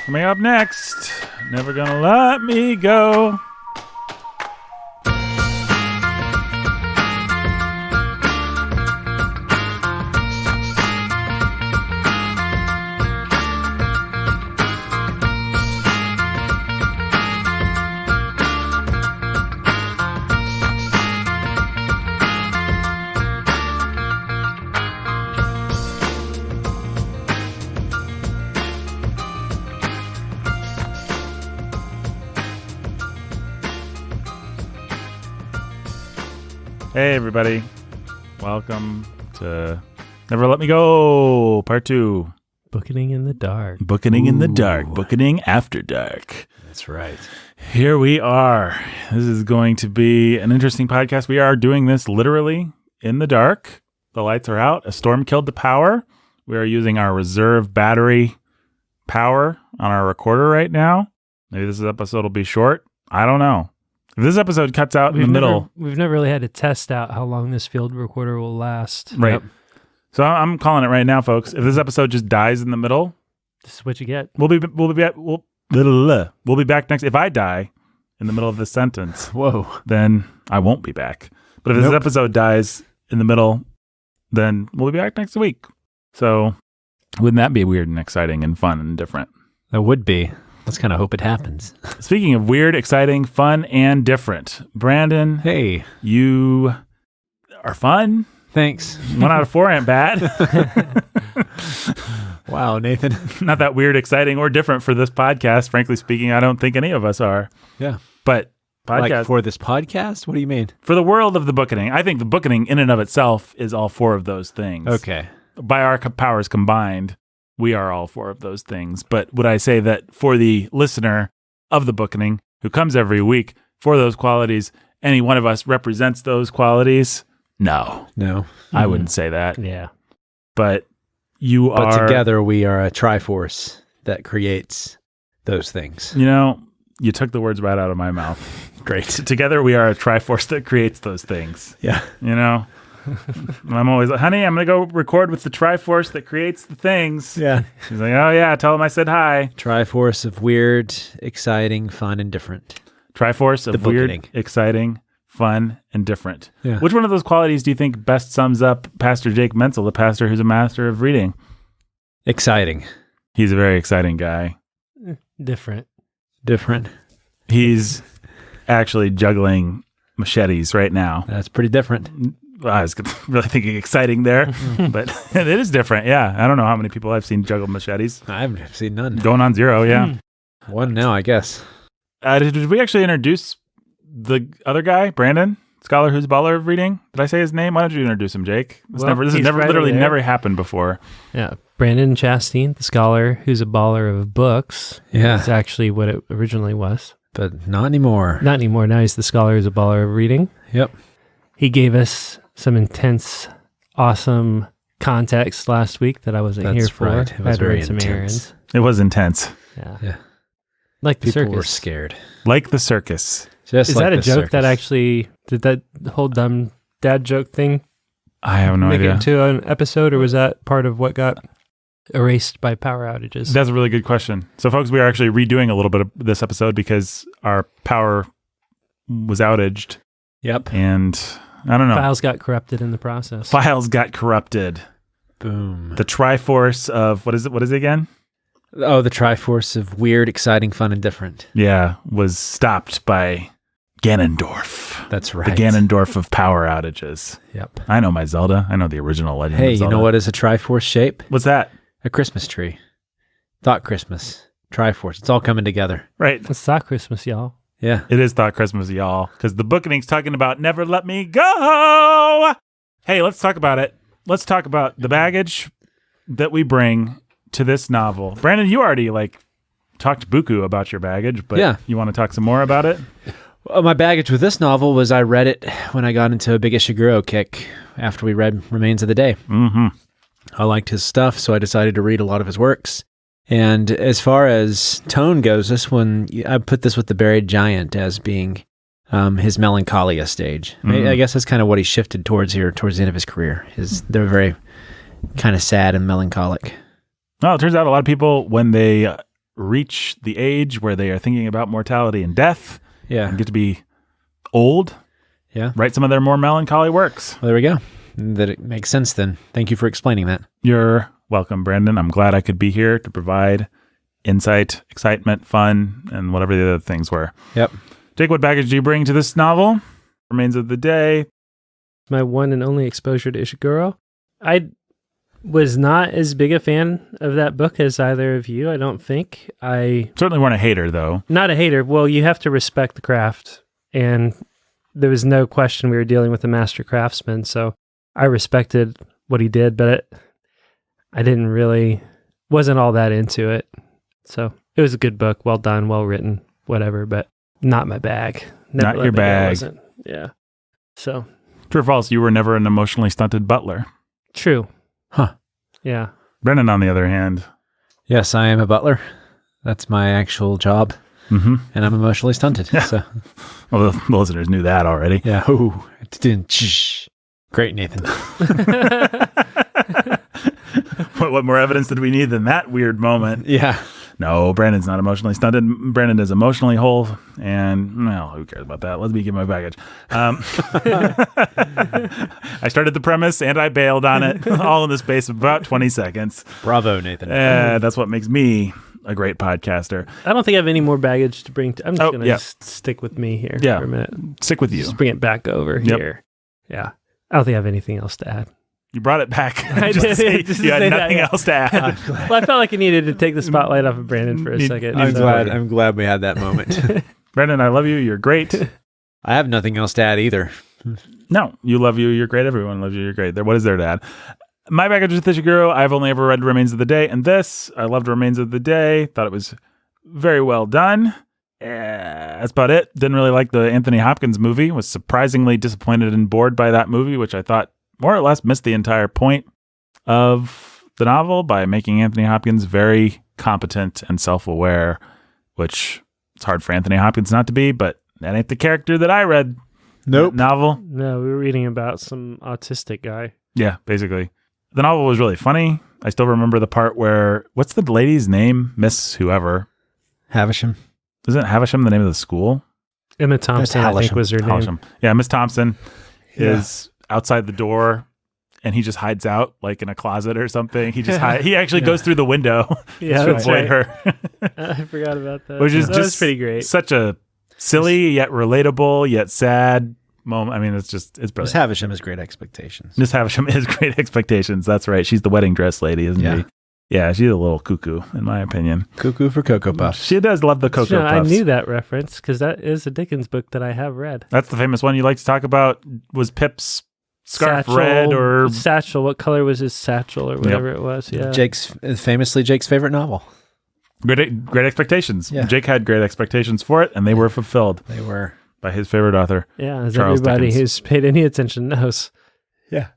Coming up next, Never Gonna Let Me Go. Hey everybody, welcome to Never Let Me Go, part 2. Bookening in the dark. Bookening in the dark, bookening after dark. That's right. Here we are. This is going to be an interesting podcast. We are doing this literally in the dark. The lights are out. A storm killed the power. We are using our reserve battery power on our recorder right now. Maybe this episode will be short. I don't know. If this episode cuts out in the middle... We've never really had to test out how long this field recorder will last. Right. Yep. So I'm calling it right now, folks. If this episode just dies in the middle... This is what you get. We'll be back next... If I die in the middle of this sentence... Whoa. Then I won't be back. But if this episode dies in the middle, then we'll be back next week. So wouldn't that be weird and exciting and fun and different? That would be. Let's kind of hope it happens. Speaking of weird, exciting, fun, and different, Brandon, hey, you are fun. Thanks. 1 out of 4 ain't bad. Wow, Nathan. Not that weird, exciting, or different for this podcast. Frankly speaking, I don't think any of us are. Yeah. But podcast Like for this podcast? What do you mean? For the world of the bookening, I think the bookening in and of itself is all 4 of those things. Okay. By our powers combined, we are all 4 of those things. But would I say that for the listener of the bookening who comes every week for those qualities, any one of us represents those qualities? No. I wouldn't say that. Yeah. But you are... But together we are a triforce that creates those things. You know, you took the words right out of my mouth. Great. Together we are a triforce that creates those things. Yeah. You know? I'm always like, honey, I'm going to go record with the Triforce that creates the things. Yeah. She's like, oh, yeah, tell him I said hi. Triforce of weird, exciting, fun, and different. Triforce of weird, bookening. Exciting, fun, and different. Yeah. Which one of those qualities do you think best sums up Pastor Jake Menzel, the pastor who's a master of reading? Exciting. He's a very exciting guy. Different. He's actually juggling machetes right now. That's pretty different. I was really thinking exciting there, but it is different. Yeah. I don't know how many people I've seen juggle machetes. I've seen none. Going on 0, yeah. One now, I guess. Did we actually introduce the other guy, Brandon, scholar who's a baller of reading? Did I say his name? Why don't you introduce him, Jake? This has never happened before. Yeah. Brandon Chastain, the scholar who's a baller of books. Yeah. That's actually what it originally was. But not anymore. Not anymore. Now he's the scholar who's a baller of reading. Yep. He gave us some intense, awesome context last week that I wasn't here for. Right. It was very intense. Errands. It was intense. Yeah. Like the People circus. were scared. Like the circus. Just Is like that a the joke circus. that actually, did that whole dumb dad joke thing I have no make it idea. into an episode, or was that part of what got erased by power outages? That's a really good question. So, folks, we are actually redoing a little bit of this episode because our power was outaged. Yep. And I don't know. Files got corrupted in the process. Files got corrupted. Boom. The Triforce of, what is it again? Oh, the Triforce of weird, exciting, fun, and different. Yeah, was stopped by Ganondorf. That's right. The Ganondorf of power outages. Yep. I know my Zelda. I know the original Legend Hey, of Zelda. you know what is a Triforce shape? What's that? A Christmas tree. Thought Christmas. Triforce. It's all coming together. Right. It's not Christmas, y'all. Yeah. It is Thought Christmas, y'all, because the bookening's talking about Never Let Me Go. Hey, let's talk about it. Let's talk about the baggage that we bring to this novel. Brandon, you already talked to Buku about your baggage, but yeah. You want to talk some more about it? Well, my baggage with this novel was I read it when I got into a big Ishiguro kick after we read Remains of the Day. Mm-hmm. I liked his stuff, so I decided to read a lot of his works. And as far as tone goes, this one, I put this with The Buried Giant as being his melancholia stage. Mm. I guess that's kind of what he shifted towards here, towards the end of his career. They're very kind of sad and melancholic. Well, it turns out a lot of people, when they reach the age where they are thinking about mortality and death Yeah. and get to be old, write some of their more melancholy works. Well, there we go. That it makes sense then. Thank you for explaining that. You're welcome, Brandon. I'm glad I could be here to provide insight, excitement, fun, and whatever the other things were. Yep. Jake, what baggage do you bring to this novel? Remains of the Day. My one and only exposure to Ishiguro. I was not as big a fan of that book as either of you, I don't think. I Certainly weren't a hater, though. Not a hater. Well, you have to respect the craft. And there was no question we were dealing with a master craftsman. So I respected what he did, but I didn't really, wasn't all that into it. So it was a good book. Well done, well written, whatever, but not my bag. Never Not let your me go, bag. wasn't. Yeah. So True or false, you were never an emotionally stunted butler. true. Huh. Yeah. Brennan, on the other hand. Yes, I am a butler. That's my actual job. Mm-hmm. And I'm emotionally stunted. So, Well, the listeners knew that already. yeah. Ooh, it didn't. Shh. Great, Nathan. What more evidence did we need than that weird moment? Yeah. No, Brandon's not emotionally stunted. Brandon is emotionally whole, and well, who cares about that? Let me give my baggage. I started the premise and I bailed on it, all in the space of about 20 seconds. Bravo, Nathan. That's what makes me a great podcaster. I don't think I have any more baggage to bring. I'm just going to yeah. stick with me here Yeah. for a minute. Stick with you. Just bring it back over Yep. here. Yeah. I don't think I have anything else to add. You brought it back. I Just to did. say Just to you had say that, nothing yeah. else to add. Well, I felt like I needed to take the spotlight off of Brandon for a second. I'm so- glad. I'm glad we had that moment. Brandon, I love you. You're great. I have nothing else to add either. No, you love you. You're great. Everyone loves you. You're great. What is there to add? My baggage with Ishiguro, I've only ever read Remains of the Day, and this, I loved Remains of the Day. Thought it was very well done. That's about it. Didn't really like the Anthony Hopkins movie. Was surprisingly disappointed and bored by that movie, which I thought more or less missed the entire point of the novel by making Anthony Hopkins very competent and self-aware, which it's hard for Anthony Hopkins not to be, but that ain't the character that I read. Nope. Novel. No, we were reading about some autistic guy. Yeah, basically. The novel was really funny. I still remember the part where, what's the lady's name? Miss whoever. Havisham. Isn't Havisham the name of the school? Emma Thompson, I think, Halisham. was her name. Havisham. Yeah, Miss Thompson Yeah. is outside the door and he just hides out like in a closet or something. He just he actually goes through the window Yeah, to that's avoid right. her. I forgot about that. Which is that was just pretty great. Such a silly yet relatable yet sad moment. I mean, it's Miss brilliant. Havisham has great expectations. Miss Havisham is Great Expectations. That's right. She's the wedding dress lady, isn't Yeah. she? Yeah, she's a little cuckoo, in my opinion. Cuckoo for Cocoa Puffs. She does love the Cocoa I Puffs. knew that reference because that is a Dickens book that I have read. That's the famous one you like to talk about. Was Pip's scarf Satchel, red or satchel? What color was his satchel or whatever it was? Yeah. Famously Jake's favorite novel. Great Expectations? Yeah. Jake had great expectations for it, and they were fulfilled They were. by his favorite author. Yeah, as Charles everybody Dickens. who's paid any attention knows. Yeah.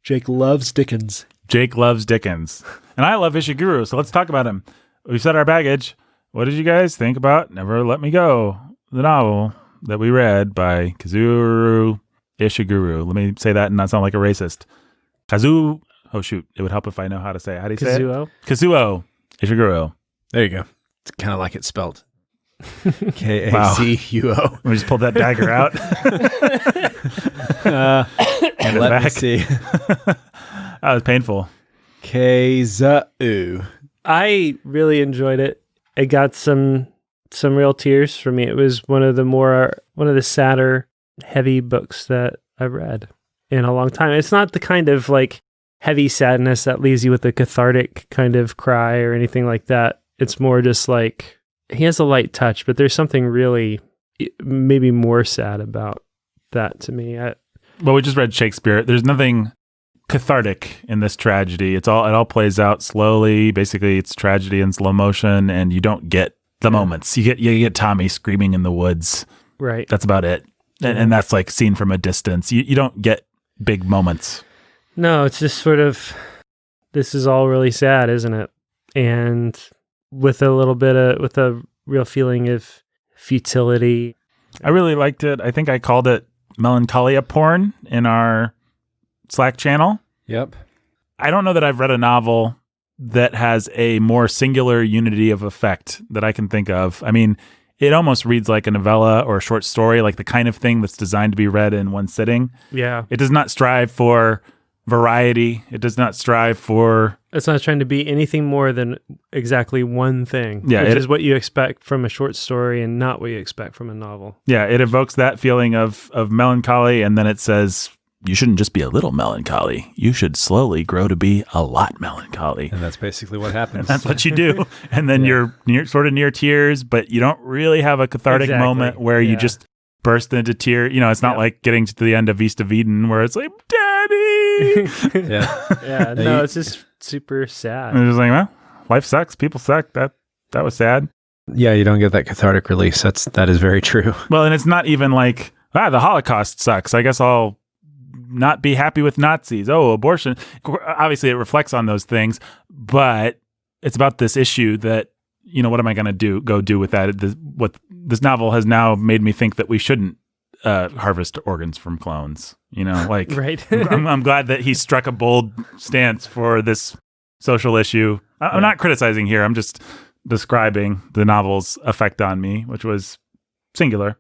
Jake loves Dickens. Jake loves Dickens. And I love Ishiguro, so let's talk about him. We've said our baggage. What did you guys think about Never Let Me Go, the novel that we read by Kazuo Ishiguro? Let me say that and not sound like a racist. Kazuo. Oh, shoot. It would help if I know how to say it. How do you say it? Kazuo. Kazuo Ishiguro. There you go. It's kind of like it's spelled. Kacuo. We just pulled that dagger out. Hand it Let me back. see. That was painful. Kazuo. I really enjoyed it. It got some real tears for me. It was one of the sadder, heavy books that I've read in a long time. It's not the kind of like heavy sadness that leaves you with a cathartic kind of cry or anything like that. It's more just like he has a light touch, but there's something really maybe more sad about that to me. Well, we just read Shakespeare. There's nothing cathartic in this tragedy. It all plays out slowly. Basically, it's tragedy in slow motion, and you don't get the moments. You get Tommy screaming in the woods. Right. That's about it. And that's like seen from a distance. You don't get big moments. No, it's just sort of, this is all really sad, isn't it? And with a real feeling of futility. I really liked it. I think I called it melancholia porn in our Slack channel. Yep. I don't know that I've read a novel that has a more singular unity of effect that I can think of. I mean, it almost reads like a novella or a short story, like the kind of thing that's designed to be read in one sitting. Yeah. It does not strive for variety. It does not strive for... It's not trying to be anything more than exactly one thing, which is what you expect from a short story and not what you expect from a novel. Yeah, it evokes that feeling of melancholy, and then it says, you shouldn't just be a little melancholy. You should slowly grow to be a lot melancholy. And that's basically what happens. That's what you do. And then you're sort of near tears, but you don't really have a cathartic moment where you just burst into tears. You know, it's not like getting to the end of East of Eden where it's like, Daddy! No, it's just super sad. And it's just like, well, life sucks. People suck. That was sad. Yeah, you don't get that cathartic release. That is very true. Well, and it's not even like, the Holocaust sucks. I guess I'll not be happy with Nazis. Oh, abortion. Obviously, it reflects on those things, but it's about this issue that, what am I going to go do with that? What this novel has now made me think that we shouldn't harvest organs from clones. Right. I'm glad that he struck a bold stance for this social issue. I'm not criticizing here. I'm just describing the novel's effect on me, which was singular.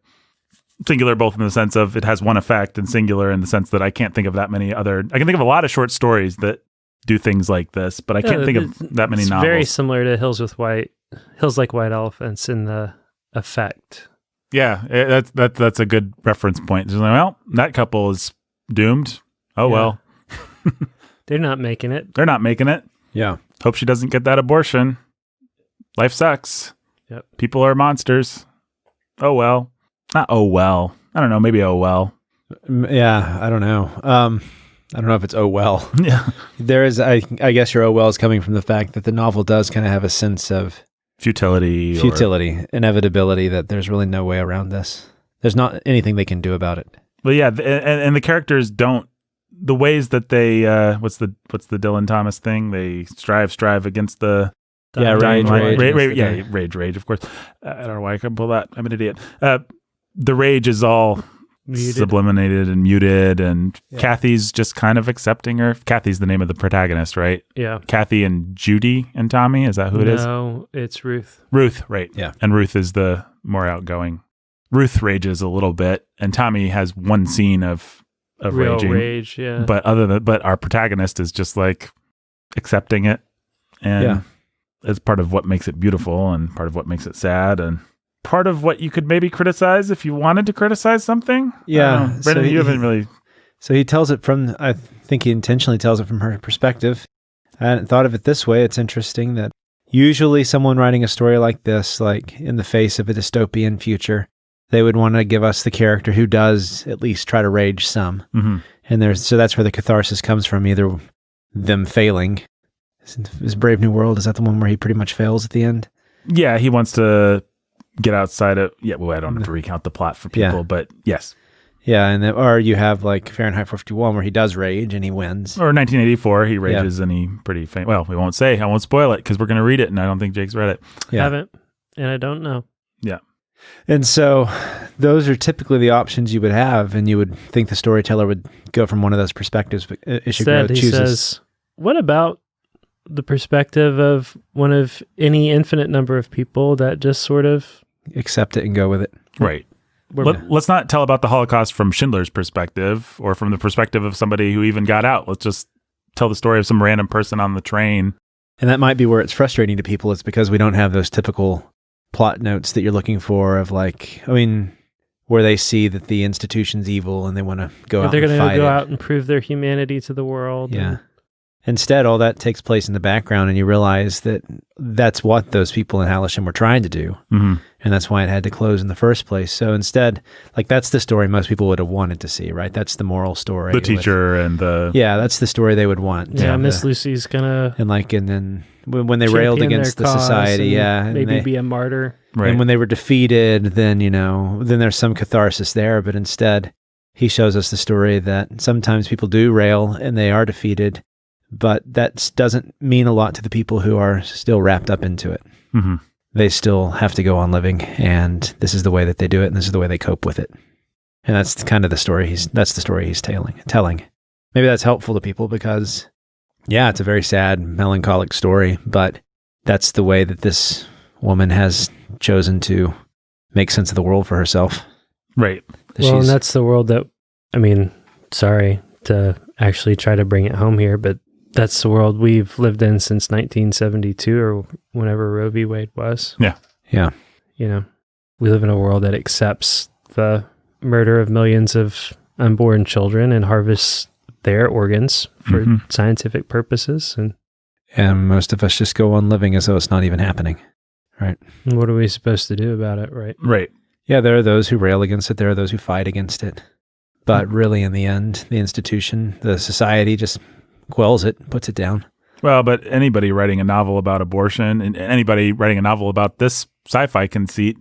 Singular both in the sense of it has one effect, and singular in the sense that I can't think of that many other... I can think of a lot of short stories that do things like this, but I can't think of that many novels. Very similar to Hills Like White Elephants in the effect. Yeah, that's a good reference point. It's like, well, that couple is doomed. Oh, well. They're not making it. They're not making it. Yeah. Hope she doesn't get that abortion. Life sucks. Yep. People are monsters. Oh, well. Not oh, well. I don't know. Maybe oh, well. Yeah, I don't know. I don't know if it's oh, well. Yeah. There is, I guess your oh, well is coming from the fact that the novel does kind of have a sense of futility, inevitability, that there's really no way around this. There's not anything they can do about it. Well, yeah, and the characters don't, the ways that they, what's the Dylan Thomas thing? They strive against the... Rage, of course. I don't know why I couldn't pull that. I'm an idiot. The rage is all subliminated and muted, and Kathy's just kind of accepting her. Kathy's the name of the protagonist, right? Yeah. Kathy and Judy and Tommy, is that who it is? No, it's Ruth. Ruth, right. Yeah. And Ruth is the more outgoing. Ruth rages a little bit, and Tommy has one scene of real raging. Rage, yeah. But our protagonist is just like accepting it, and it's part of what makes it beautiful, and part of what makes it sad, and part of what you could maybe criticize if you wanted to criticize something. Yeah. Brendan, you haven't really... So he tells it from, I think he intentionally tells it from her perspective. I hadn't thought of it this way. It's interesting that usually someone writing a story like this, like in the face of a dystopian future, they would want to give us the character who does at least try to rage some. Mm-hmm. And so that's where the catharsis comes from, either them failing. Is Brave New World, is that the one where he pretty much fails at the end? Yeah, he wants to get outside of... Yeah, well, I don't have to recount the plot for people, but yes. Yeah, or you have like Fahrenheit 451 where he does rage and he wins. Or 1984, he rages and he pretty famous. Well, we won't say. I won't spoil it because we're going to read it, and I don't think Jake's read it. I haven't, and I don't know. Yeah. And so those are typically the options you would have, and you would think the storyteller would go from one of those perspectives, but Ishiguro chooses... He says, what about the perspective of one of any infinite number of people that just sort of... accept it and go with it. Right. Let's not tell about the Holocaust from Schindler's perspective or from the perspective of somebody who even got out. Let's just tell the story of some random person on the train. And that might be where it's frustrating to people. It's because we don't have those typical plot notes that you're looking for of where they see that the institution's evil and they want to go out and fight it. They're going to go out and prove their humanity to the world. Yeah. Instead, all that takes place in the background, and you realize that that's what those people in Halisham were trying to do. Mm-hmm. And that's why it had to close in the first place. So instead, that's the story most people would have wanted to see, right? That's the moral story. The teacher and the... Yeah, that's the story they would want. Yeah, Miss Lucy's going to... And then when they railed against the society, maybe be a martyr. Right. And when they were defeated, then there's some catharsis there. But instead, he shows us the story that sometimes people do rail and they are defeated, but that doesn't mean a lot to the people who are still wrapped up into it. Mm-hmm. They still have to go on living, and this is the way that they do it, and this is the way they cope with it. And that's kind of the story he's telling. Maybe that's helpful to people because Yeah, it's a very sad, melancholic story, but that's the way that this woman has chosen to make sense of the world for herself. Right. Well, and that's the world that, I mean, sorry to actually try to bring it home here, but that's the world we've lived in since 1972 or whenever Roe v. Wade was. Yeah. Yeah. You know, we live in a world that accepts the murder of millions of unborn children and harvests their organs for scientific purposes. And most of us just go on living as though it's not even happening. Right. And what are we supposed to do about it, right? Right. Yeah, there are those who rail against it. There are those who fight against it. But really, in the end, the institution, the society just quells it, puts it down. Well, but anybody writing a novel about abortion and anybody writing a novel about this sci-fi conceit,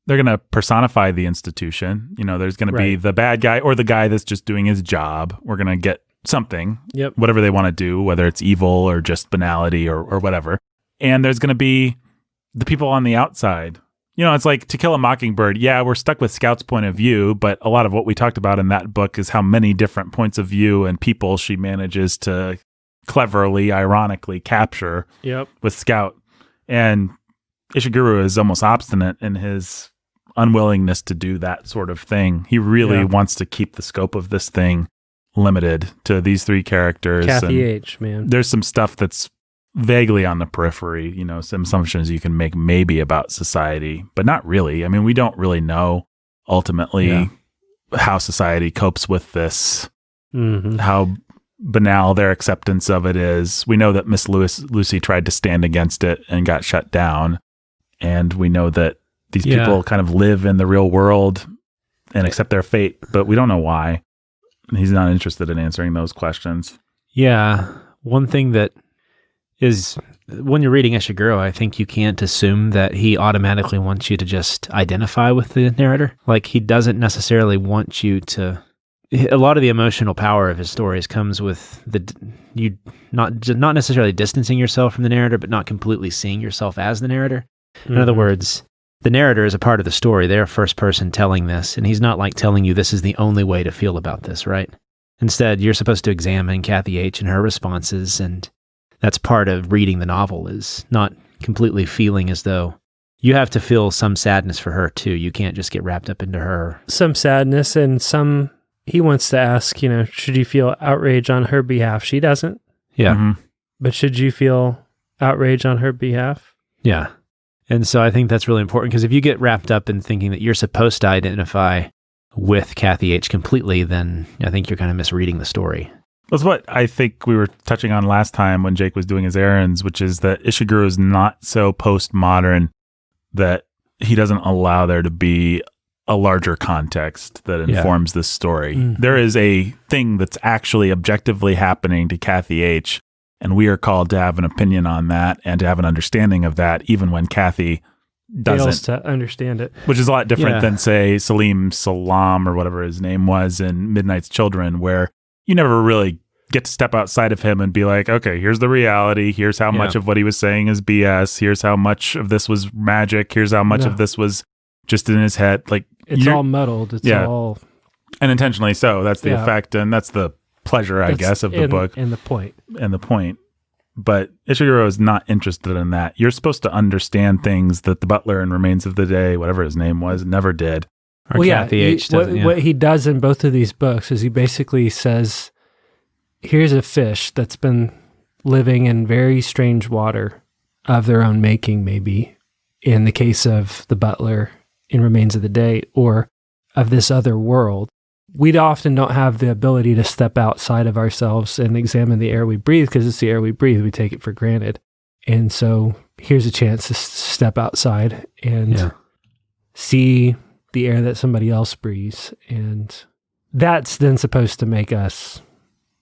they're going to personify the institution. You know, there's going to be the bad guy or the guy that's just doing his job. We're going to get something, whatever they want to do, whether it's evil or just banality or whatever. And there's going to be the people on the outside. You know, it's like To Kill a Mockingbird. Yeah, we're stuck with Scout's point of view, but a lot of what we talked about in that book is how many different points of view and people she manages to cleverly, ironically capture with Scout. And Ishiguro is almost obstinate in his unwillingness to do that sort of thing. He really wants to keep the scope of this thing limited to these three characters. Kathy H., man. There's some stuff that's vaguely on the periphery, you know, some assumptions you can make maybe about society, but not really. I mean, we don't really know ultimately how society copes with this, how banal their acceptance of it is. We know that Miss Lucy tried to stand against it and got shut down. And we know that these people kind of live in the real world and accept their fate, but we don't know why. He's not interested in answering those questions. Yeah. One thing that is, when you're reading Ishiguro, I think you can't assume that he automatically wants you to just identify with the narrator. Like, he doesn't necessarily want you to. A lot of the emotional power of his stories comes with you not necessarily distancing yourself from the narrator, but not completely seeing yourself as the narrator. In other words, the narrator is a part of the story. They're first person telling this, and he's not like telling you this is the only way to feel about this, right? Instead, you're supposed to examine Kathy H. and her responses, and that's part of reading the novel, is not completely feeling as though you have to feel some sadness for her too. You can't just get wrapped up into her. Some sadness and some, he wants to ask, you know, should you feel outrage on her behalf? She doesn't. Yeah. But should you feel outrage on her behalf? Yeah. And so I think that's really important, because if you get wrapped up in thinking that you're supposed to identify with Kathy H. completely, then I think you're kind of misreading the story. That's what I think we were touching on last time when Jake was doing his errands, which is that Ishiguro is not so postmodern that he doesn't allow there to be a larger context that informs this story. There is a thing that's actually objectively happening to Kathy H., and we are called to have an opinion on that and to have an understanding of that, even when Kathy doesn't. Fails to understand it. Which is a lot different than, say, Salim Salam or whatever his name was in Midnight's Children, where you never really get to step outside of him and be like, okay, here's the reality. Here's how much of what he was saying is BS. Here's how much of this was magic. Here's how much of this was just in his head. Like, it's all muddled. It's all... And intentionally so. That's the effect, and that's the pleasure, I guess, of the book. And the point. But Ishiguro is not interested in that. You're supposed to understand things that the butler in Remains of the Day, whatever his name was, never did. Or Kathy H. What he does in both of these books is he basically says, here's a fish that's been living in very strange water of their own making, maybe, in the case of the butler in Remains of the Day, or of this other world. We often don't have the ability to step outside of ourselves and examine the air we breathe, because it's the air we breathe. We take it for granted. And so here's a chance to step outside and see the air that somebody else breathes. And that's then supposed to make us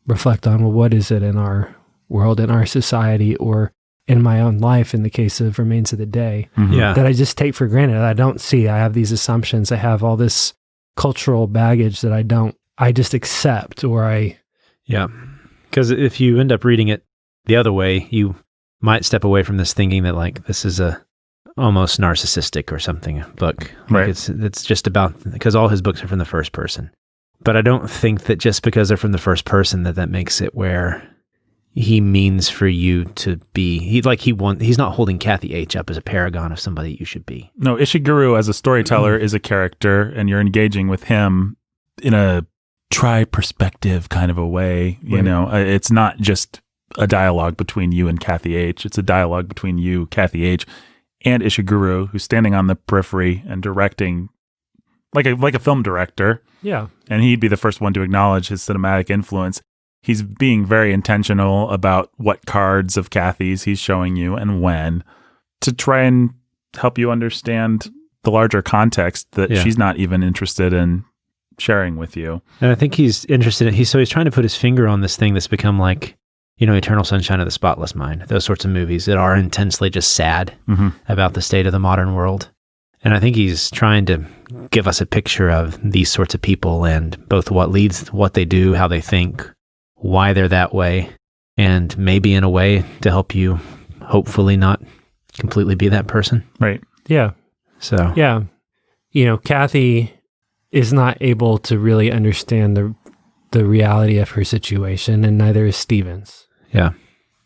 reflect on, well, what is it in our world, in our society, or in my own life, in the case of Remains of the Day, that I just take for granted. I don't see. I have these assumptions. I have all this cultural baggage that I just accept, or because if you end up reading it the other way, you might step away from this thinking that, like, this is a almost narcissistic or something book. Like, it's just about, because all his books are from the first person. But I don't think that just because they're from the first person that makes it where he means for you to be. He's not holding Kathy H up as a paragon of somebody you should be. No, Ishiguro as a storyteller is a character, and you're engaging with him in a tri-perspective kind of a way. You know, it's not just a dialogue between you and Kathy H. It's a dialogue between you, Kathy H., and Ishiguro, who's standing on the periphery and directing like a film director. Yeah. And he'd be the first one to acknowledge his cinematic influence. He's being very intentional about what cards of Kathy's he's showing you and when, to try and help you understand the larger context that she's not even interested in sharing with you. And I think he's interested in, he's trying to put his finger on this thing that's become like, you know, Eternal Sunshine of the Spotless Mind, those sorts of movies that are intensely just sad about the state of the modern world. And I think he's trying to give us a picture of these sorts of people and both what leads, what they do, how they think, why they're that way, and maybe in a way to help you hopefully not completely be that person. Right. Yeah. So. Yeah. You know, Kathy is not able to really understand the reality of her situation, and neither is Stevens. Yeah.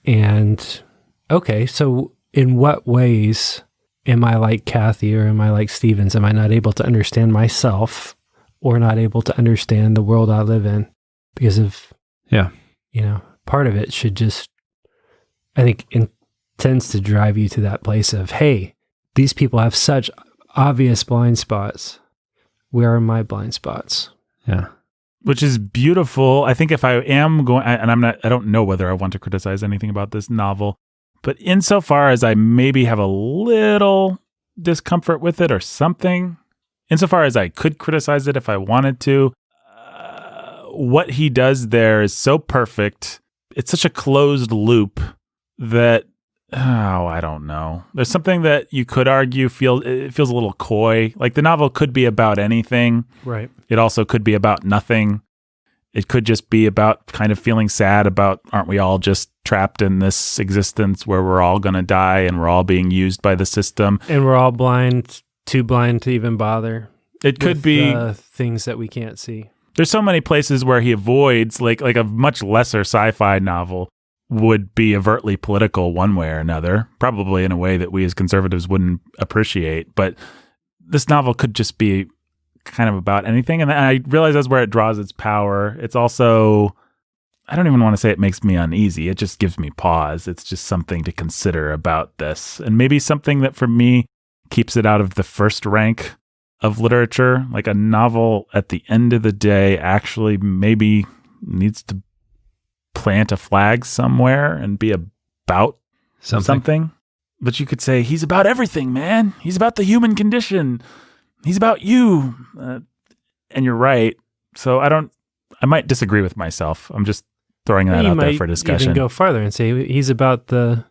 And okay, so in what ways am I like Kathy or am I like Stevens? Am I not able to understand myself or not able to understand the world I live in because of, you know, part of it should just, I think, tends to drive you to that place of, hey, these people have such obvious blind spots. Where are my blind spots? Yeah. Which is beautiful. I think if I am going, and I don't know whether I want to criticize anything about this novel, but insofar as I maybe have a little discomfort with it or something, insofar as I could criticize it if I wanted to, what he does there is so perfect. It's such a closed loop that, I don't know. There's something that you could argue it feels a little coy. Like the novel could be about anything. Right. It also could be about nothing. It could just be about kind of feeling sad about, aren't we all just trapped in this existence where we're all going to die and we're all being used by the system? And we're all too blind to even bother. It could be things that we can't see. There's so many places where he avoids, like a much lesser sci-fi novel would be overtly political one way or another, probably in a way that we as conservatives wouldn't appreciate. But this novel could just be kind of about anything. And I realize that's where it draws its power. It's also, I don't even want to say it makes me uneasy. It just gives me pause. It's just something to consider about this. And maybe something that for me keeps it out of the first rank of literature. Like a novel at the end of the day actually maybe needs to plant a flag somewhere and be about something. But you could say, he's about everything, man. He's about the human condition. He's about you. And you're right. So I might disagree with myself. I'm just throwing that out there for discussion. You can go farther and say he's about the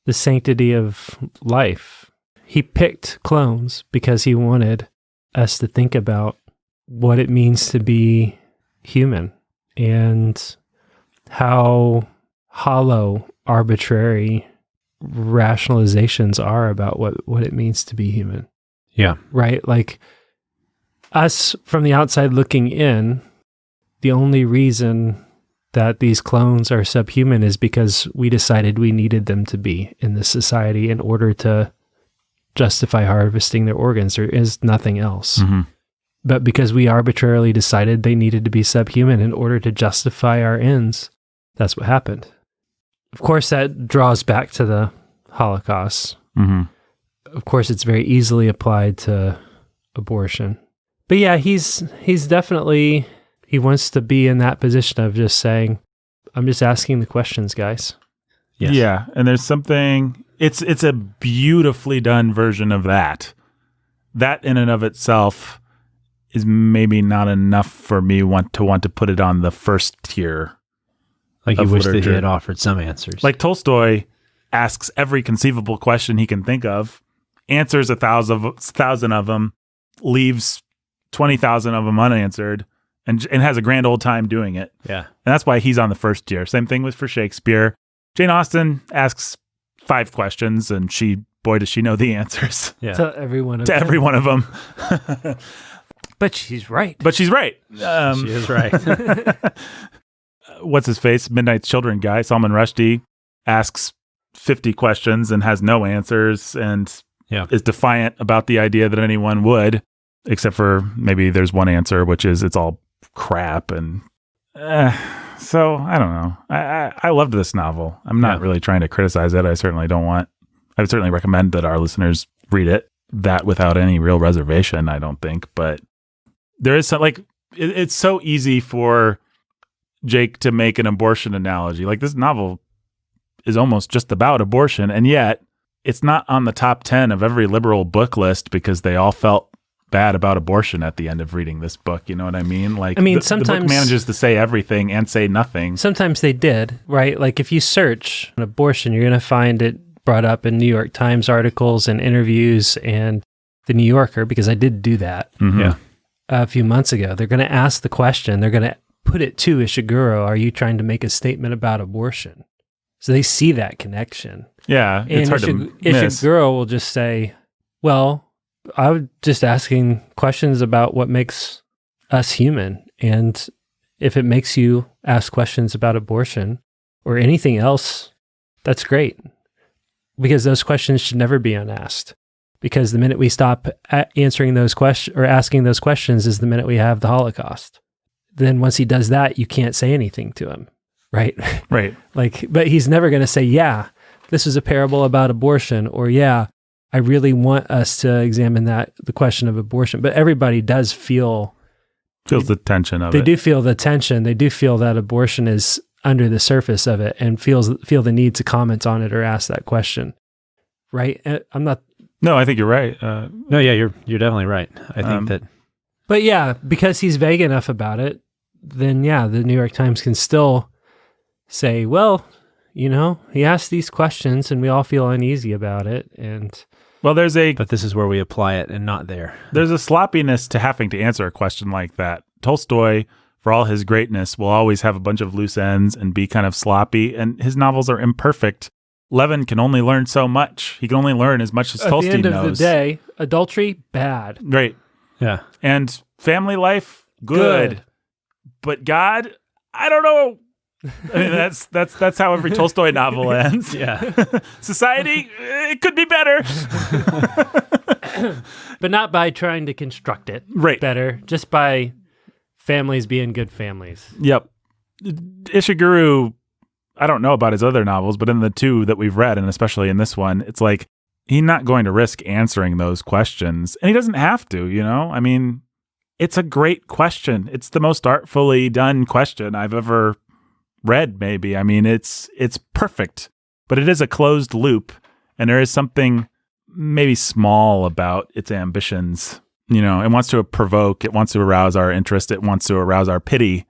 sanctity of life. He picked clones because he wanted us to think about what it means to be human and how hollow, arbitrary rationalizations are about what it means to be human. Yeah. Right? Like us from the outside looking in, the only reason that these clones are subhuman is because we decided we needed them to be in this society in order to justify harvesting their organs. There is nothing else. Mm-hmm. But because we arbitrarily decided they needed to be subhuman in order to justify our ends, that's what happened. Of course, that draws back to the Holocaust. Mm-hmm. Of course, it's very easily applied to abortion. But yeah, he's definitely, he wants to be in that position of just saying, I'm just asking the questions, guys. Yes. Yeah, and there's something, it's a beautifully done version of that. That in and of itself is maybe not enough for me to want to put it on the first tier. Like you wish that literature. he had offered some answers. Like Tolstoy asks every conceivable question he can think of, answers 1,000 of them, leaves 20,000 of them unanswered, and has a grand old time doing it. Yeah. And that's why he's on the first tier. Same thing for Shakespeare. Jane Austen asks 5 questions, and boy, does she know the answers. Yeah. To every one of to them. every one of them. But she's right. But she's right. She is right. what's his face, Midnight's Children guy, Salman Rushdie, asks 50 questions and has no answers and is defiant about the idea that anyone would, except for maybe there's one answer, which is it's all crap. And so I don't know. I loved this novel. I'm not really trying to criticize it. I would certainly recommend that our listeners read it, that without any real reservation, I don't think. But there is some, like, it's so easy for Jake to make an abortion analogy. Like, this novel is almost just about abortion, and yet it's not on the top 10 of every liberal book list because they all felt bad about abortion at the end of reading this book. You know what I mean? Like, sometimes the book manages to say everything and say nothing. Sometimes they did, right? Like, if you search an abortion, you're going to find it brought up in New York Times articles and interviews and the New Yorker, because I did do that a few months ago. They're going to ask the question. They're going to put it to Ishiguro, are you trying to make a statement about abortion? So they see that connection. Yeah, it's hard to miss. Ishiguro will just say, well, I was just asking questions about what makes us human. And if it makes you ask questions about abortion or anything else, that's great. Because those questions should never be unasked. Because the minute we stop answering those questions or asking those questions is the minute we have the Holocaust. Then once he does that, you can't say anything to him. Right. Right. Like, but he's never going to say, yeah, this is a parable about abortion, or yeah, I really want us to examine the question of abortion. But everybody does feels the tension of it. They do feel the tension. They do feel that abortion is under the surface of it and feel the need to comment on it or ask that question. Right. I'm not. No, I think you're right. No, yeah, you're definitely right. I think that. But yeah, because he's vague enough about it, then yeah, the New York Times can still say, well, you know, he asked these questions and we all feel uneasy about it. And well, but this is where we apply it and not there. There's a sloppiness to having to answer a question like that. Tolstoy, for all his greatness, will always have a bunch of loose ends and be kind of sloppy, and his novels are imperfect. Levin can only learn so much. He can only learn as much as Tolstoy knows. At the end of the day, adultery, bad. Right. Yeah. And family life, good. But God, I don't know. I mean, that's how every Tolstoy novel ends. Yeah. Society, it could be better. But not by trying to construct it better, just by families being good families. Yep. Ishiguro, I don't know about his other novels, but in the two that we've read, and especially in this one, it's like he's not going to risk answering those questions. And he doesn't have to, you know? I mean, it's a great question. It's the most artfully done question I've ever read, maybe. I mean, it's perfect, but it is a closed loop, and there is something maybe small about its ambitions. You know, it wants to provoke, it wants to arouse our interest, it wants to arouse our pity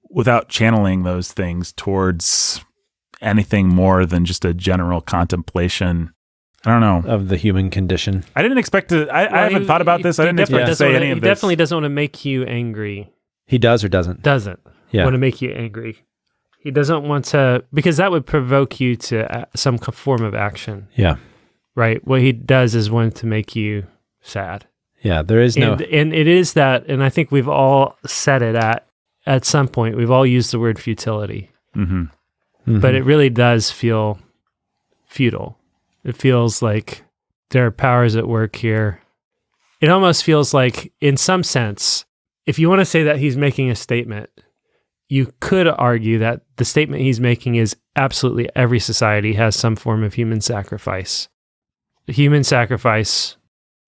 without channeling those things towards anything more than just a general contemplation. I don't know. Of the human condition. I didn't expect to, I haven't thought about this. I didn't expect to say any of this. He definitely doesn't want to make you angry. He does or doesn't? Doesn't want to make you angry. He doesn't want to, because that would provoke you to some form of action. Yeah. Right? What he does is want to make you sad. Yeah, there is no... And it is that, and I think we've all said it at some point, we've all used the word futility. Mm-hmm. Mm-hmm. But it really does feel futile. It feels like there are powers at work here. It almost feels like, in some sense, if you want to say that he's making a statement, you could argue that the statement he's making is absolutely every society has some form of human sacrifice. Human sacrifice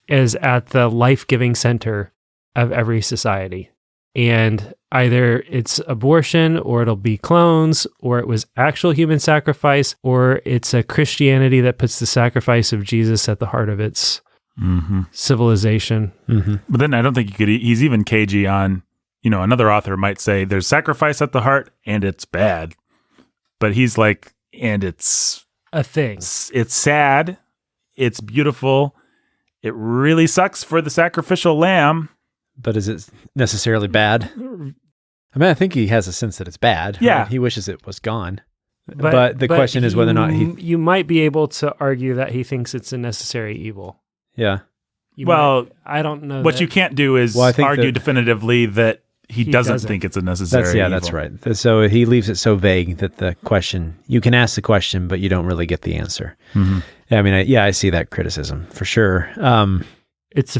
is at the life-giving center of every society. And either it's abortion, or it'll be clones, or it was actual human sacrifice, or it's a Christianity that puts the sacrifice of Jesus at the heart of its civilization. Mm-hmm. But then I don't think he's even cagey on, you know, another author might say there's sacrifice at the heart and it's bad. But he's like, and it's a thing. It's sad. It's beautiful. It really sucks for the sacrificial lamb. But is it necessarily bad? I mean, I think he has a sense that it's bad. Yeah. Right? He wishes it was gone. But the question is whether or not he... You might be able to argue that he thinks it's a necessary evil. Yeah. I don't know. What you can't do is argue definitively that he doesn't think it's a necessary evil. That's right. So he leaves it so vague that the question, you can ask the question, but you don't really get the answer. Mm-hmm. I mean, I see that criticism for sure. It's